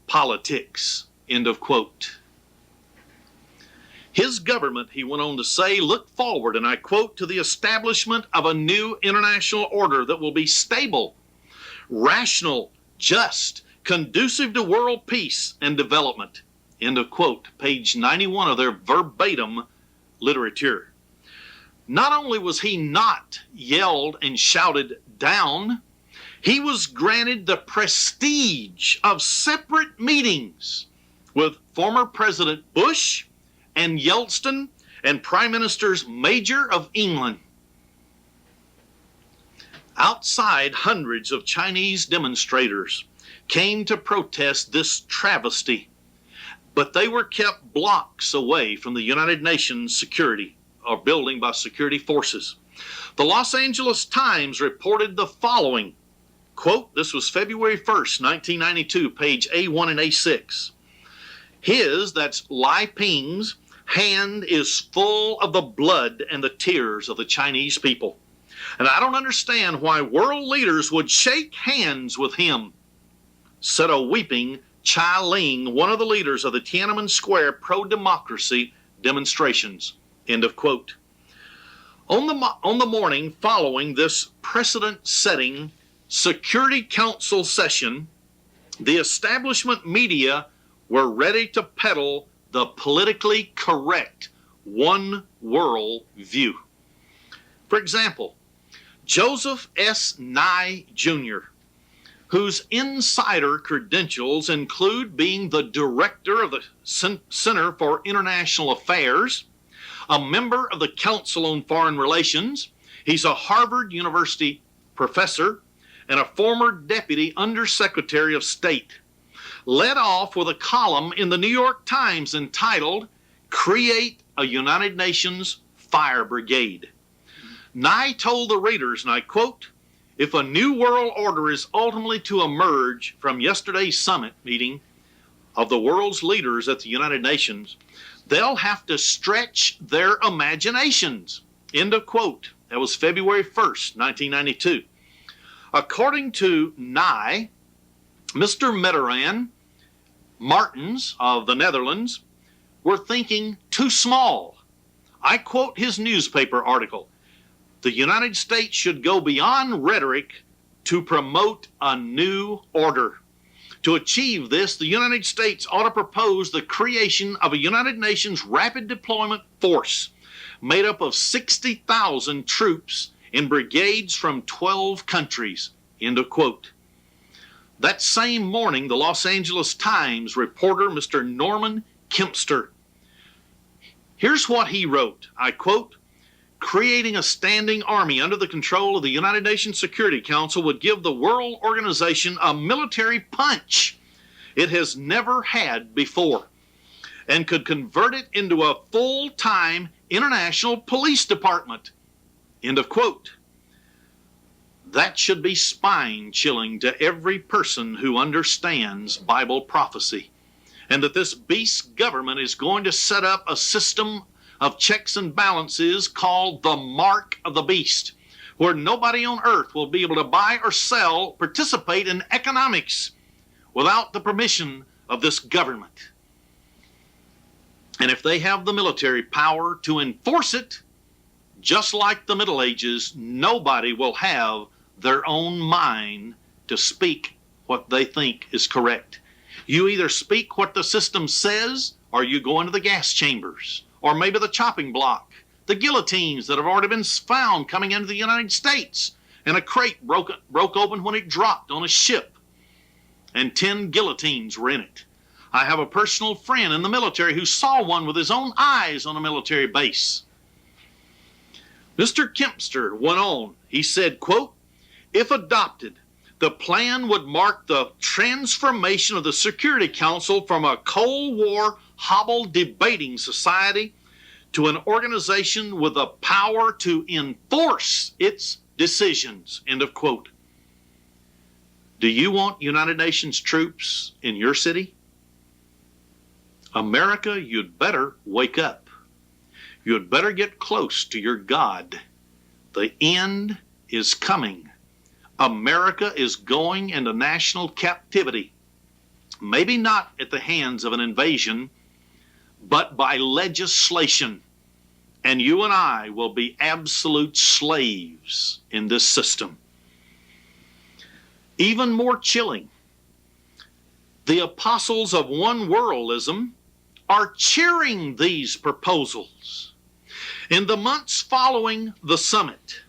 politics, end of quote. His government, he went on to say, looked forward, and I quote, to the establishment of a new international order that will be stable, rational, just, conducive to world peace and development, end of quote. Page 91 of their verbatim literature. Not only was he not yelled and shouted down, he was granted the prestige of separate meetings with former President Bush and Yeltsin and Prime Ministers Major of England. Outside, hundreds of Chinese demonstrators came to protest this travesty, but they were kept blocks away from the United Nations security or building by security forces. The Los Angeles Times reported the following, quote, this was February 1st, 1992, page A1 and A6. That's Li Ping's, hand is full of the blood and the tears of the Chinese people. And I don't understand why world leaders would shake hands with him, said a weeping Chai Ling, one of the leaders of the Tiananmen Square pro-democracy demonstrations, end of quote. On the morning following this precedent-setting Security Council session, the establishment media were ready to peddle the politically correct one world view. For example, Joseph S. Nye Jr., whose insider credentials include being the director of the Center for International Affairs, a member of the Council on Foreign Relations, he's a Harvard University professor, and a former deputy undersecretary of state, led off with a column in the New York Times entitled, Create a United Nations Fire Brigade. Nye told the readers, and I quote, if a new world order is ultimately to emerge from yesterday's summit meeting of the world's leaders at the United Nations, they'll have to stretch their imaginations, end of quote. That was February 1st, 1992. According to Nye, Mr. Mitterrand, Martens of the Netherlands, were thinking too small. I quote his newspaper article. The United States should go beyond rhetoric to promote a new order. To achieve this, the United States ought to propose the creation of a United Nations rapid deployment force made up of 60,000 troops in brigades from 12 countries, end of quote. That same morning, the Los Angeles Times reporter, Mr. Norman Kempster, here's what he wrote, I quote, creating a standing army under the control of the United Nations Security Council would give the world organization a military punch it has never had before and could convert it into a full-time international police department, end of quote. That should be spine-chilling to every person who understands Bible prophecy, and that this beast government is going to set up a system of checks and balances called the Mark of the Beast, where nobody on earth will be able to buy or sell, participate in economics without the permission of this government. And if they have the military power to enforce it, just like the Middle Ages, nobody will have their own mind to speak what they think is correct. You either speak what the system says, or you go into the gas chambers, or maybe the chopping block, the guillotines that have already been found coming into the United States, and a crate broke open when it dropped on a ship, and 10 guillotines were in it. I have a personal friend in the military who saw one with his own eyes on a military base. Mr. Kempster went on. He said, quote, "If adopted, the plan would mark the transformation of the Security Council from a Cold War hobble debating society to an organization with the power to enforce its decisions." End of quote. Do you want United Nations troops in your city? America, you'd better wake up. You'd better get close to your God. The end is coming. America is going into national captivity. Maybe not at the hands of an invasion, but by legislation. And you and I will be absolute slaves in this system. Even more chilling, the apostles of one worldism are cheering these proposals. In the months following the summit,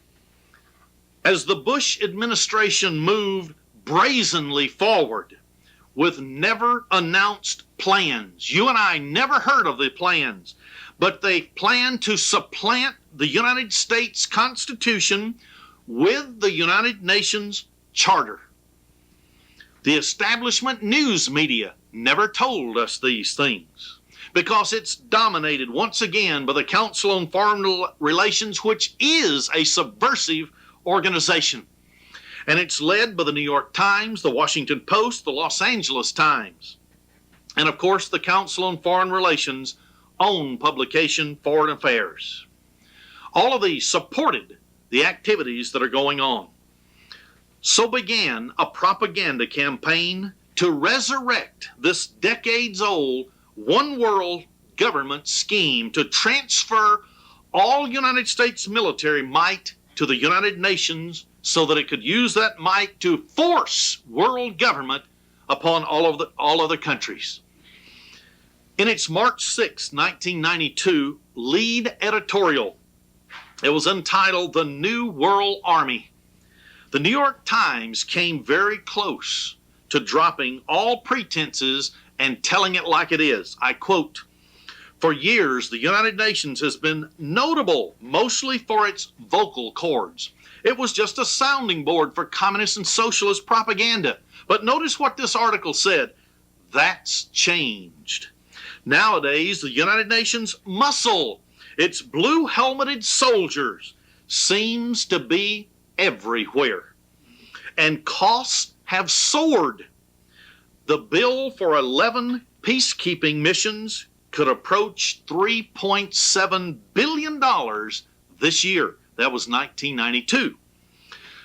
as the Bush administration moved brazenly forward with never announced plans, you and I never heard of the plans, but they planned to supplant the United States Constitution with the United Nations Charter. The establishment news media never told us these things because it's dominated once again by the Council on Foreign Relations, which is a subversive organization. And it's led by the New York Times, the Washington Post, the Los Angeles Times, and of course the Council on Foreign Relations' own publication, Foreign Affairs. All of these supported the activities that are going on. So began a propaganda campaign to resurrect this decades-old one-world government scheme to transfer all United States military might to the United Nations so that it could use that might to force world government upon all other countries. In its March 6, 1992 lead editorial, it was entitled "The New World Army." The New York Times came very close to dropping all pretenses and telling it like it is. I quote, "For years, the United Nations has been notable mostly for its vocal cords. It was just a sounding board for communist and socialist propaganda. But notice what this article said. That's changed. Nowadays, the United Nations muscle, its blue-helmeted soldiers, seems to be everywhere. And costs have soared. The bill for 11 peacekeeping missions could approach $3.7 billion this year." That was 1992.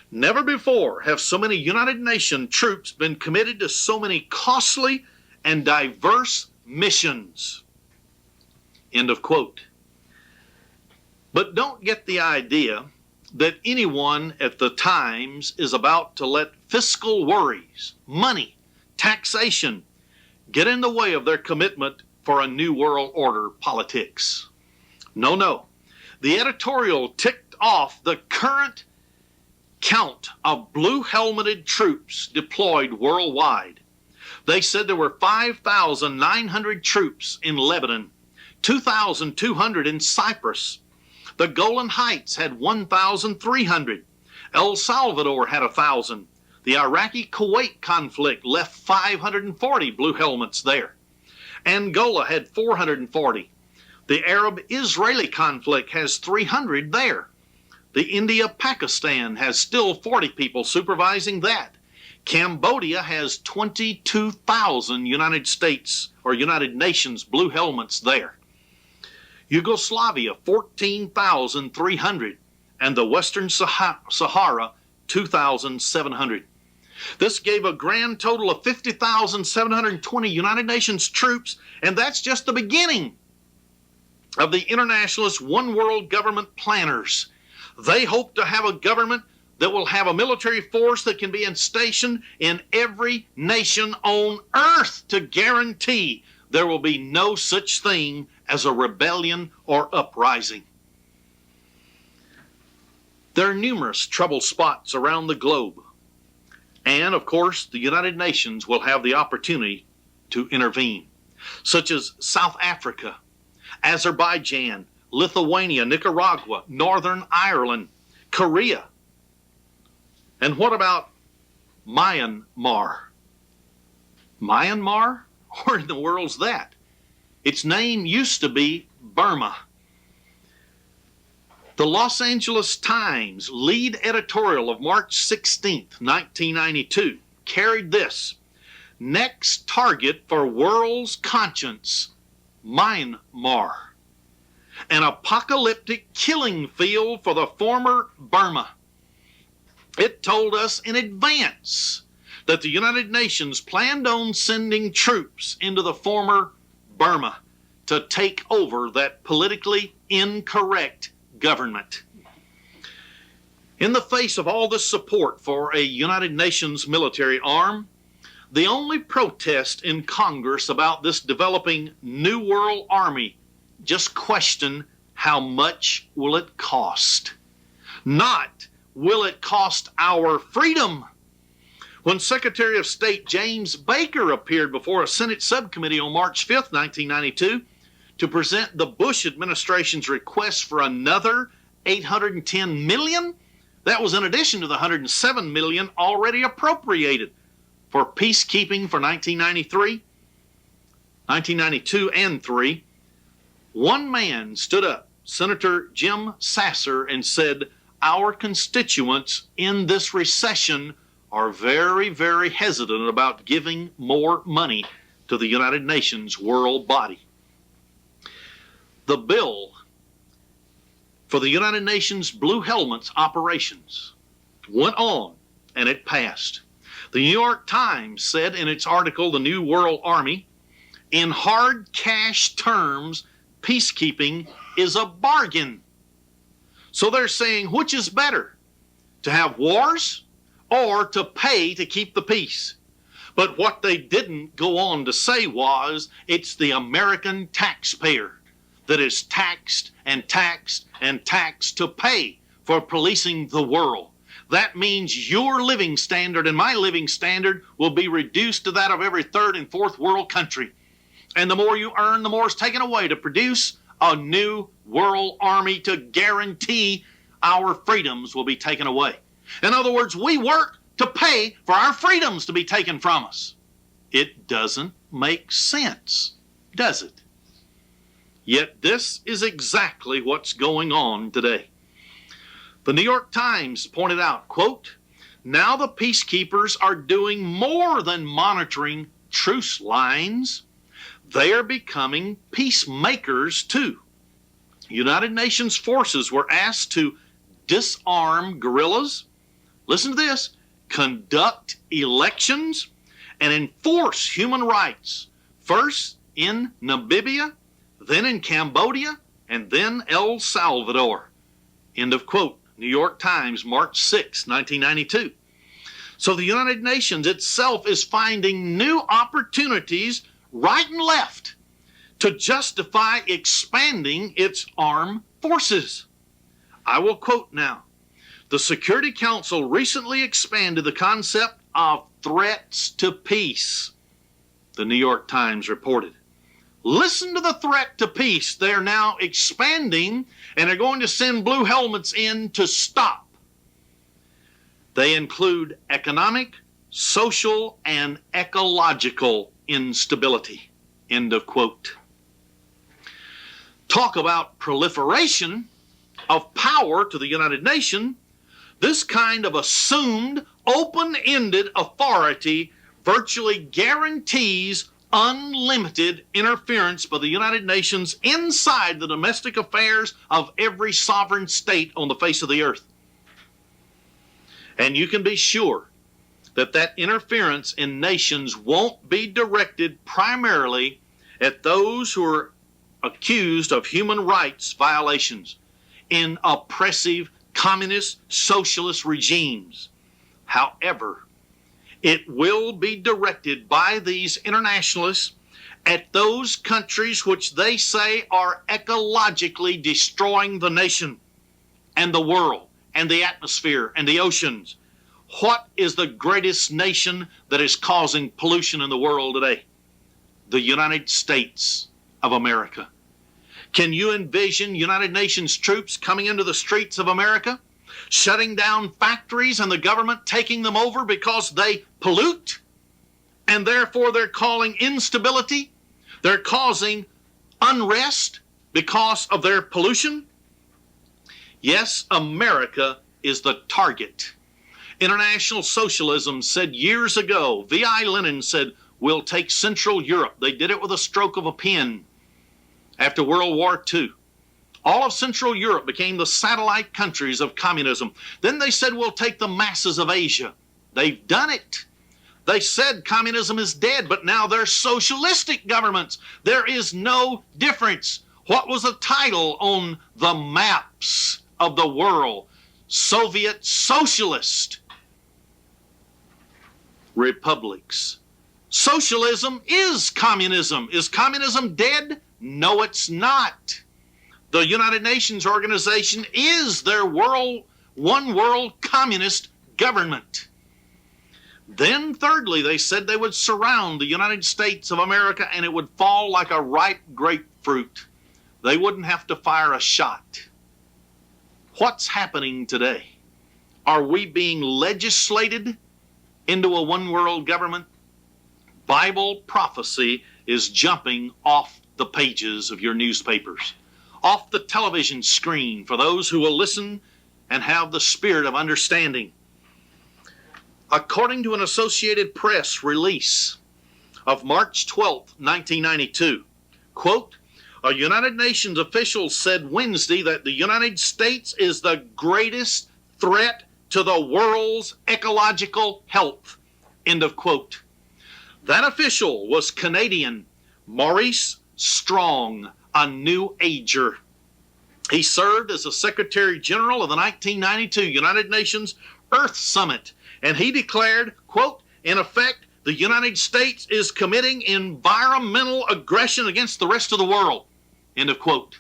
Never before have so many United Nations troops been committed to so many costly and diverse missions. End of quote. But don't get the idea that anyone at the Times is about to let fiscal worries, money, taxation get in the way of their commitment for a new world order politics. No, no. The editorial ticked off the current count of blue-helmeted troops deployed worldwide. They said there were 5,900 troops in Lebanon, 2,200 in Cyprus. The Golan Heights had 1,300. El Salvador had 1,000. The Iraqi-Kuwait conflict left 540 blue helmets there. Angola had 440. The Arab-Israeli conflict has 300 there. The India-Pakistan has still 40 people supervising that. Cambodia has 22,000 United States or United Nations blue helmets there. Yugoslavia, 14,300, and the Western Sahara, 2,700. This gave a grand total of 50,720 United Nations troops, and that's just the beginning of the internationalist one-world government planners. They hope to have a government that will have a military force that can be stationed in every nation on earth to guarantee there will be no such thing as a rebellion or uprising. There are numerous trouble spots around the globe. And, of course, the United Nations will have the opportunity to intervene, such as South Africa, Azerbaijan, Lithuania, Nicaragua, Northern Ireland, Korea. And what about Myanmar? Myanmar? Where in the world's that? Its name used to be Burma. The Los Angeles Times lead editorial of March 16th, 1992, carried this: next target for world's conscience, Myanmar. An apocalyptic killing field for the former Burma. It told us in advance that the United Nations planned on sending troops into the former Burma to take over that politically incorrect government. In the face of all this support for a United Nations military arm, the only protest in Congress about this developing New World Army just question, how much will it cost? Not, will it cost our freedom? When Secretary of State James Baker appeared before a Senate subcommittee on March 5th, 1992, to present the Bush administration's request for another $810 million, that was in addition to the $107 million already appropriated for peacekeeping for 1993, 1992, and 3. One man stood up, Senator Jim Sasser, and said, our constituents in this recession are very, very hesitant about giving more money to the United Nations world body. The bill for the United Nations Blue Helmets operations went on, and it passed. The New York Times said in its article, The New World Army, in hard cash terms, peacekeeping is a bargain. So they're saying, which is better, to have wars or to pay to keep the peace? But what they didn't go on to say was, it's the American taxpayer that is taxed and taxed and taxed to pay for policing the world. That means your living standard and my living standard will be reduced to that of every third and fourth world country. And the more you earn, the more is taken away to produce a new world army to guarantee our freedoms will be taken away. In other words, we work to pay for our freedoms to be taken from us. It doesn't make sense, does it? Yet this is exactly what's going on today. The New York Times pointed out, quote, now the peacekeepers are doing more than monitoring truce lines. They are becoming peacemakers too. United Nations forces were asked to disarm guerrillas, listen to this, conduct elections, and enforce human rights, first in Namibia, then in Cambodia, and then El Salvador. End of quote. New York Times, March 6, 1992. So the United Nations itself is finding new opportunities right and left to justify expanding its armed forces. I will quote now. The Security Council recently expanded the concept of threats to peace, the New York Times reported. Listen to the threat to peace they're now expanding, and they're going to send blue helmets in to stop. They include economic, social, and ecological instability. End of quote. Talk about proliferation of power to the United Nations. This kind of assumed, open-ended authority virtually guarantees unlimited interference by the United Nations inside the domestic affairs of every sovereign state on the face of the earth. And you can be sure that that interference in nations won't be directed primarily at those who are accused of human rights violations in oppressive communist socialist regimes. However, it will be directed by these internationalists at those countries which they say are ecologically destroying the nation and the world and the atmosphere and the oceans. What is the greatest nation that is causing pollution in the world today? The United States of America. Can you envision United Nations troops coming into the streets of America, shutting down factories and the government taking them over because they pollute? And therefore they're calling instability. They're causing unrest because of their pollution. Yes, America is the target. International Socialism said years ago, V.I. Lenin said, we'll take Central Europe. They did it with a stroke of a pen after World War II. All of Central Europe became the satellite countries of communism. Then they said, we'll take the masses of Asia. They've done it. They said communism is dead, but now they're socialistic governments. There is no difference. What was the title on the maps of the world? Soviet Socialist Republics. Socialism is communism. Is communism dead? No, it's not. The United Nations organization is their one world communist government. Then thirdly, they said they would surround the United States of America and it would fall like a ripe grapefruit. They wouldn't have to fire a shot. What's happening today? Are we being legislated into a one world government? Bible prophecy is jumping off the pages of your newspapers, off the television screen for those who will listen and have the spirit of understanding. According to an Associated Press release of March 12, 1992, quote, a United Nations official said Wednesday that the United States is the greatest threat to the world's ecological health, end of quote. That official was Canadian Maurice Strong, a New Ager. He served as the Secretary General of the 1992 United Nations Earth Summit, and he declared, quote, in effect, the United States is committing environmental aggression against the rest of the world, end of quote.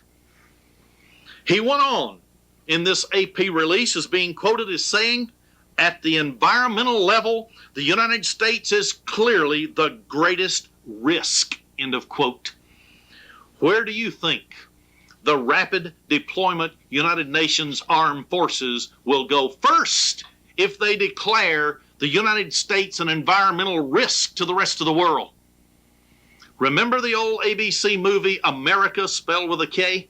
He went on in this AP release as being quoted as saying, at the environmental level, the United States is clearly the greatest risk, end of quote. Where do you think the rapid deployment United Nations armed forces will go first if they declare the United States an environmental risk to the rest of the world? Remember the old ABC movie America, spelled with a K?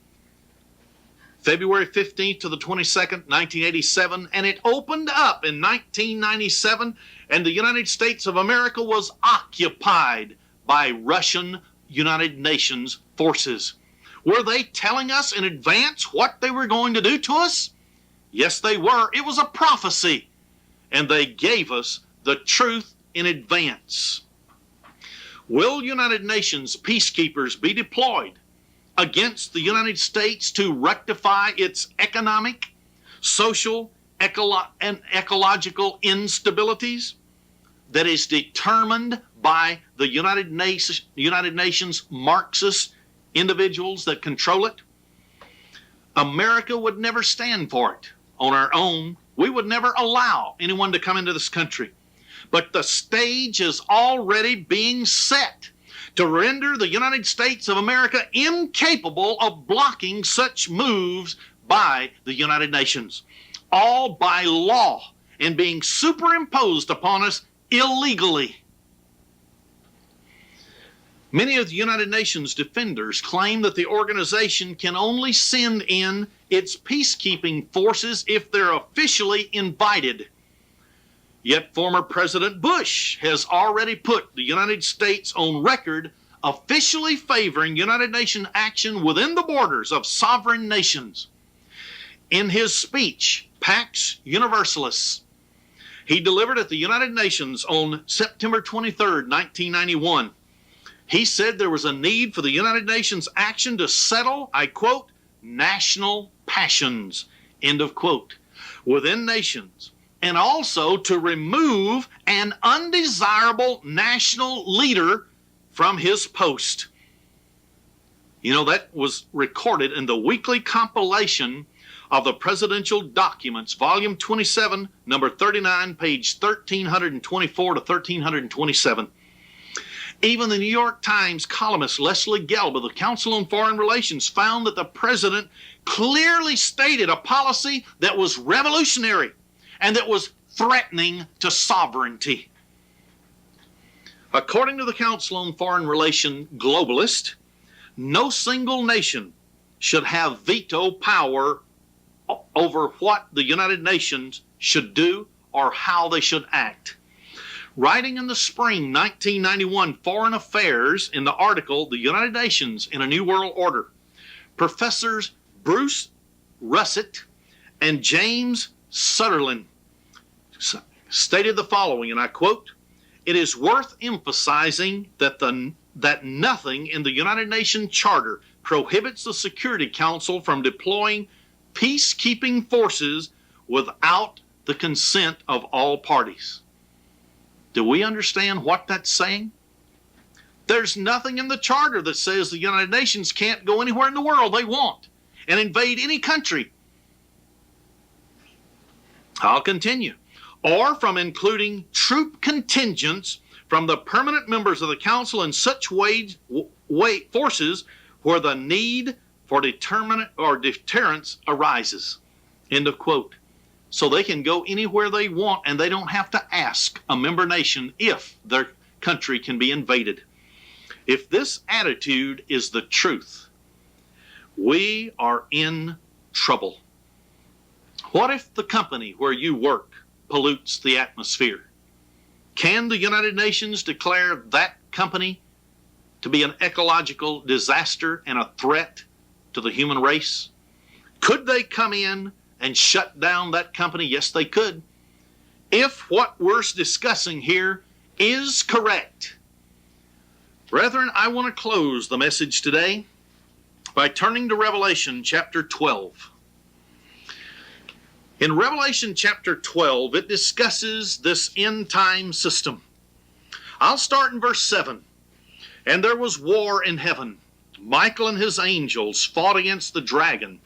February 15th to the 22nd, 1987, and it opened up in 1997, and the United States of America was occupied by Russian United Nations forces. Were they telling us in advance what they were going to do to us? Yes, they were. It was a prophecy, and they gave us the truth in advance. Will United Nations peacekeepers be deployed against the United States to rectify its economic, social, and ecological instabilities that is determined by the United Nations Marxist individuals that control it? America would never stand for it on our own. We would never allow anyone to come into this country. But the stage is already being set to render the United States of America incapable of blocking such moves by the United Nations, all by law and being superimposed upon us illegally. Many of the United Nations defenders claim that the organization can only send in its peacekeeping forces if they're officially invited. Yet former President Bush has already put the United States on record officially favoring United Nations action within the borders of sovereign nations. In his speech, Pax Universalis, he delivered at the United Nations on September 23, 1991, he said there was a need for the United Nations action to settle, I quote, national passions, end of quote, within nations, and also to remove an undesirable national leader from his post. You know, that was recorded in the weekly compilation of the Presidential Documents, Volume 27, number 39, page 1324 to 1327. Even the New York Times columnist Leslie Gelb of the Council on Foreign Relations found that the president clearly stated a policy that was revolutionary and that was threatening to sovereignty. According to the Council on Foreign Relations globalist, no single nation should have veto power over what the United Nations should do or how they should act. Writing in the spring 1991 Foreign Affairs in the article, The United Nations in a New World Order, Professors Bruce Russett and James Sutherland stated the following, and I quote, "It is worth emphasizing that nothing in the United Nations Charter prohibits the Security Council from deploying peacekeeping forces without the consent of all parties." Do we understand what that's saying? There's nothing in the Charter that says the United Nations can't go anywhere in the world they want and invade any country. I'll continue. Or from including troop contingents from the permanent members of the Council in such forces where the need for deterrence arises. End of quote. So they can go anywhere they want and they don't have to ask a member nation if their country can be invaded. If this attitude is the truth, we are in trouble. What if the company where you work pollutes the atmosphere? Can the United Nations declare that company to be an ecological disaster and a threat to the human race? Could they come in and shut down that company? Yes, they could. If what we're discussing here is correct. Brethren, I want to close the message today by turning to Revelation chapter 12. In Revelation chapter 12, it discusses this end-time system. I'll start in verse 7. "And there was war in heaven. Michael and his angels fought against the dragon."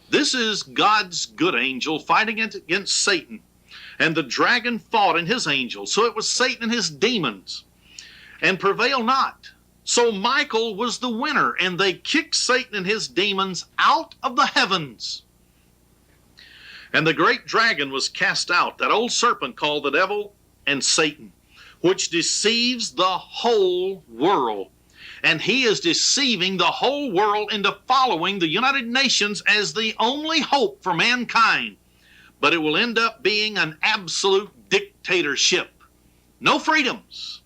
This is God's good angel fighting against Satan. "And the dragon fought and his angels." So it was Satan and his demons. "And prevailed not. So Michael was the winner, and they kicked Satan and his demons out of the heavens. And the great dragon was cast out, that old serpent called the devil and Satan, which deceives the whole world. And he is deceiving the whole world into following the United Nations as the only hope for mankind. But it will end up being an absolute dictatorship. No freedoms.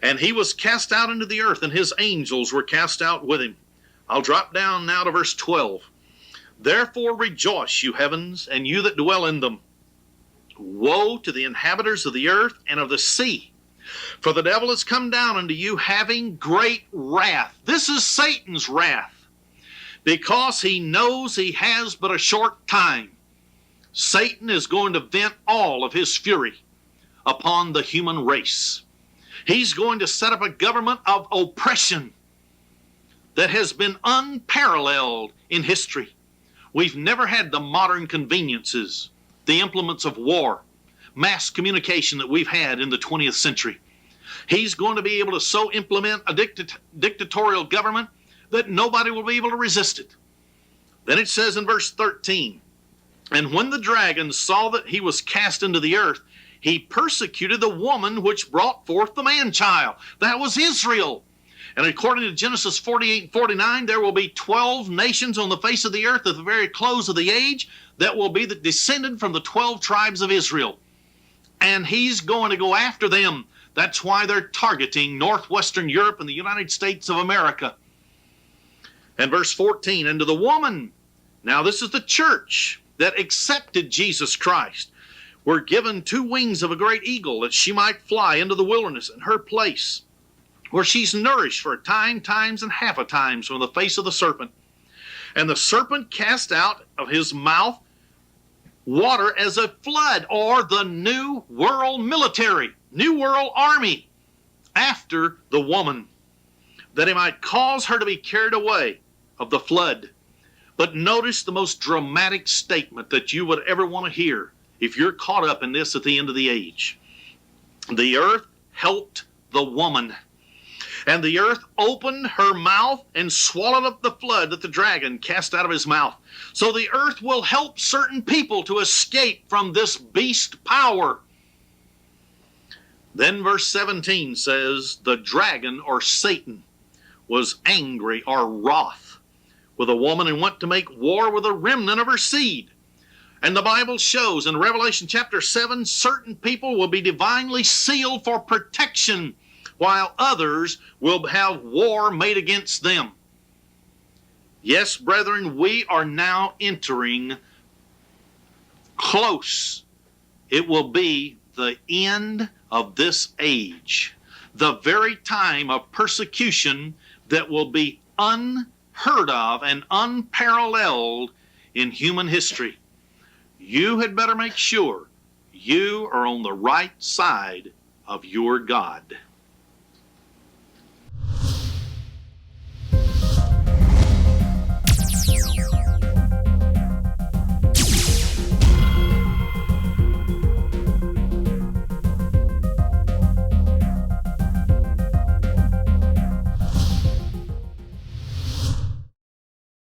And he was cast out into the earth, and his angels were cast out with him." I'll drop down now to verse 12. "Therefore rejoice, you heavens, and you that dwell in them. Woe to the inhabitants of the earth and of the sea. For the devil has come down unto you having great wrath." This is Satan's wrath, because he knows he has but a short time. Satan is going to vent all of his fury upon the human race. He's going to set up a government of oppression that has been unparalleled in history. We've never had the modern conveniences, the implements of war, mass communication that we've had in the 20th century. He's going to be able to so implement a dictatorial government that nobody will be able to resist it. Then it says in verse 13, "And when the dragon saw that he was cast into the earth, he persecuted the woman which brought forth the man-child." That was Israel. And according to Genesis 48 and 49, there will be 12 nations on the face of the earth at the very close of the age that will be descended from the 12 tribes of Israel. And he's going to go after them. That's why they're targeting northwestern Europe and the United States of America. And verse 14, "And to the woman," now this is the church that accepted Jesus Christ, "were given 2 wings of a great eagle, that she might fly into the wilderness in her place, where she's nourished for a time, times, and half a times from the face of the serpent. And the serpent cast out of his mouth water as a flood," or the New World military, New World army, "after the woman, that he might cause her to be carried away of the flood. But notice the most dramatic statement that you would ever want to hear if you're caught up in this at the end of the age. The earth helped the woman. And the earth opened her mouth and swallowed up the flood that the dragon cast out of his mouth. So the earth will help certain people to escape from this beast power. Then verse 17 says, the dragon, or Satan, was angry or wroth with a woman and went to make war with a remnant of her seed. And the Bible shows in Revelation chapter 7, certain people will be divinely sealed for protection, while others will have war made against them. Yes, brethren, we are now entering close. It will be the end of this age, the very time of persecution that will be unheard of and unparalleled in human history. You had better make sure you are on the right side of your God.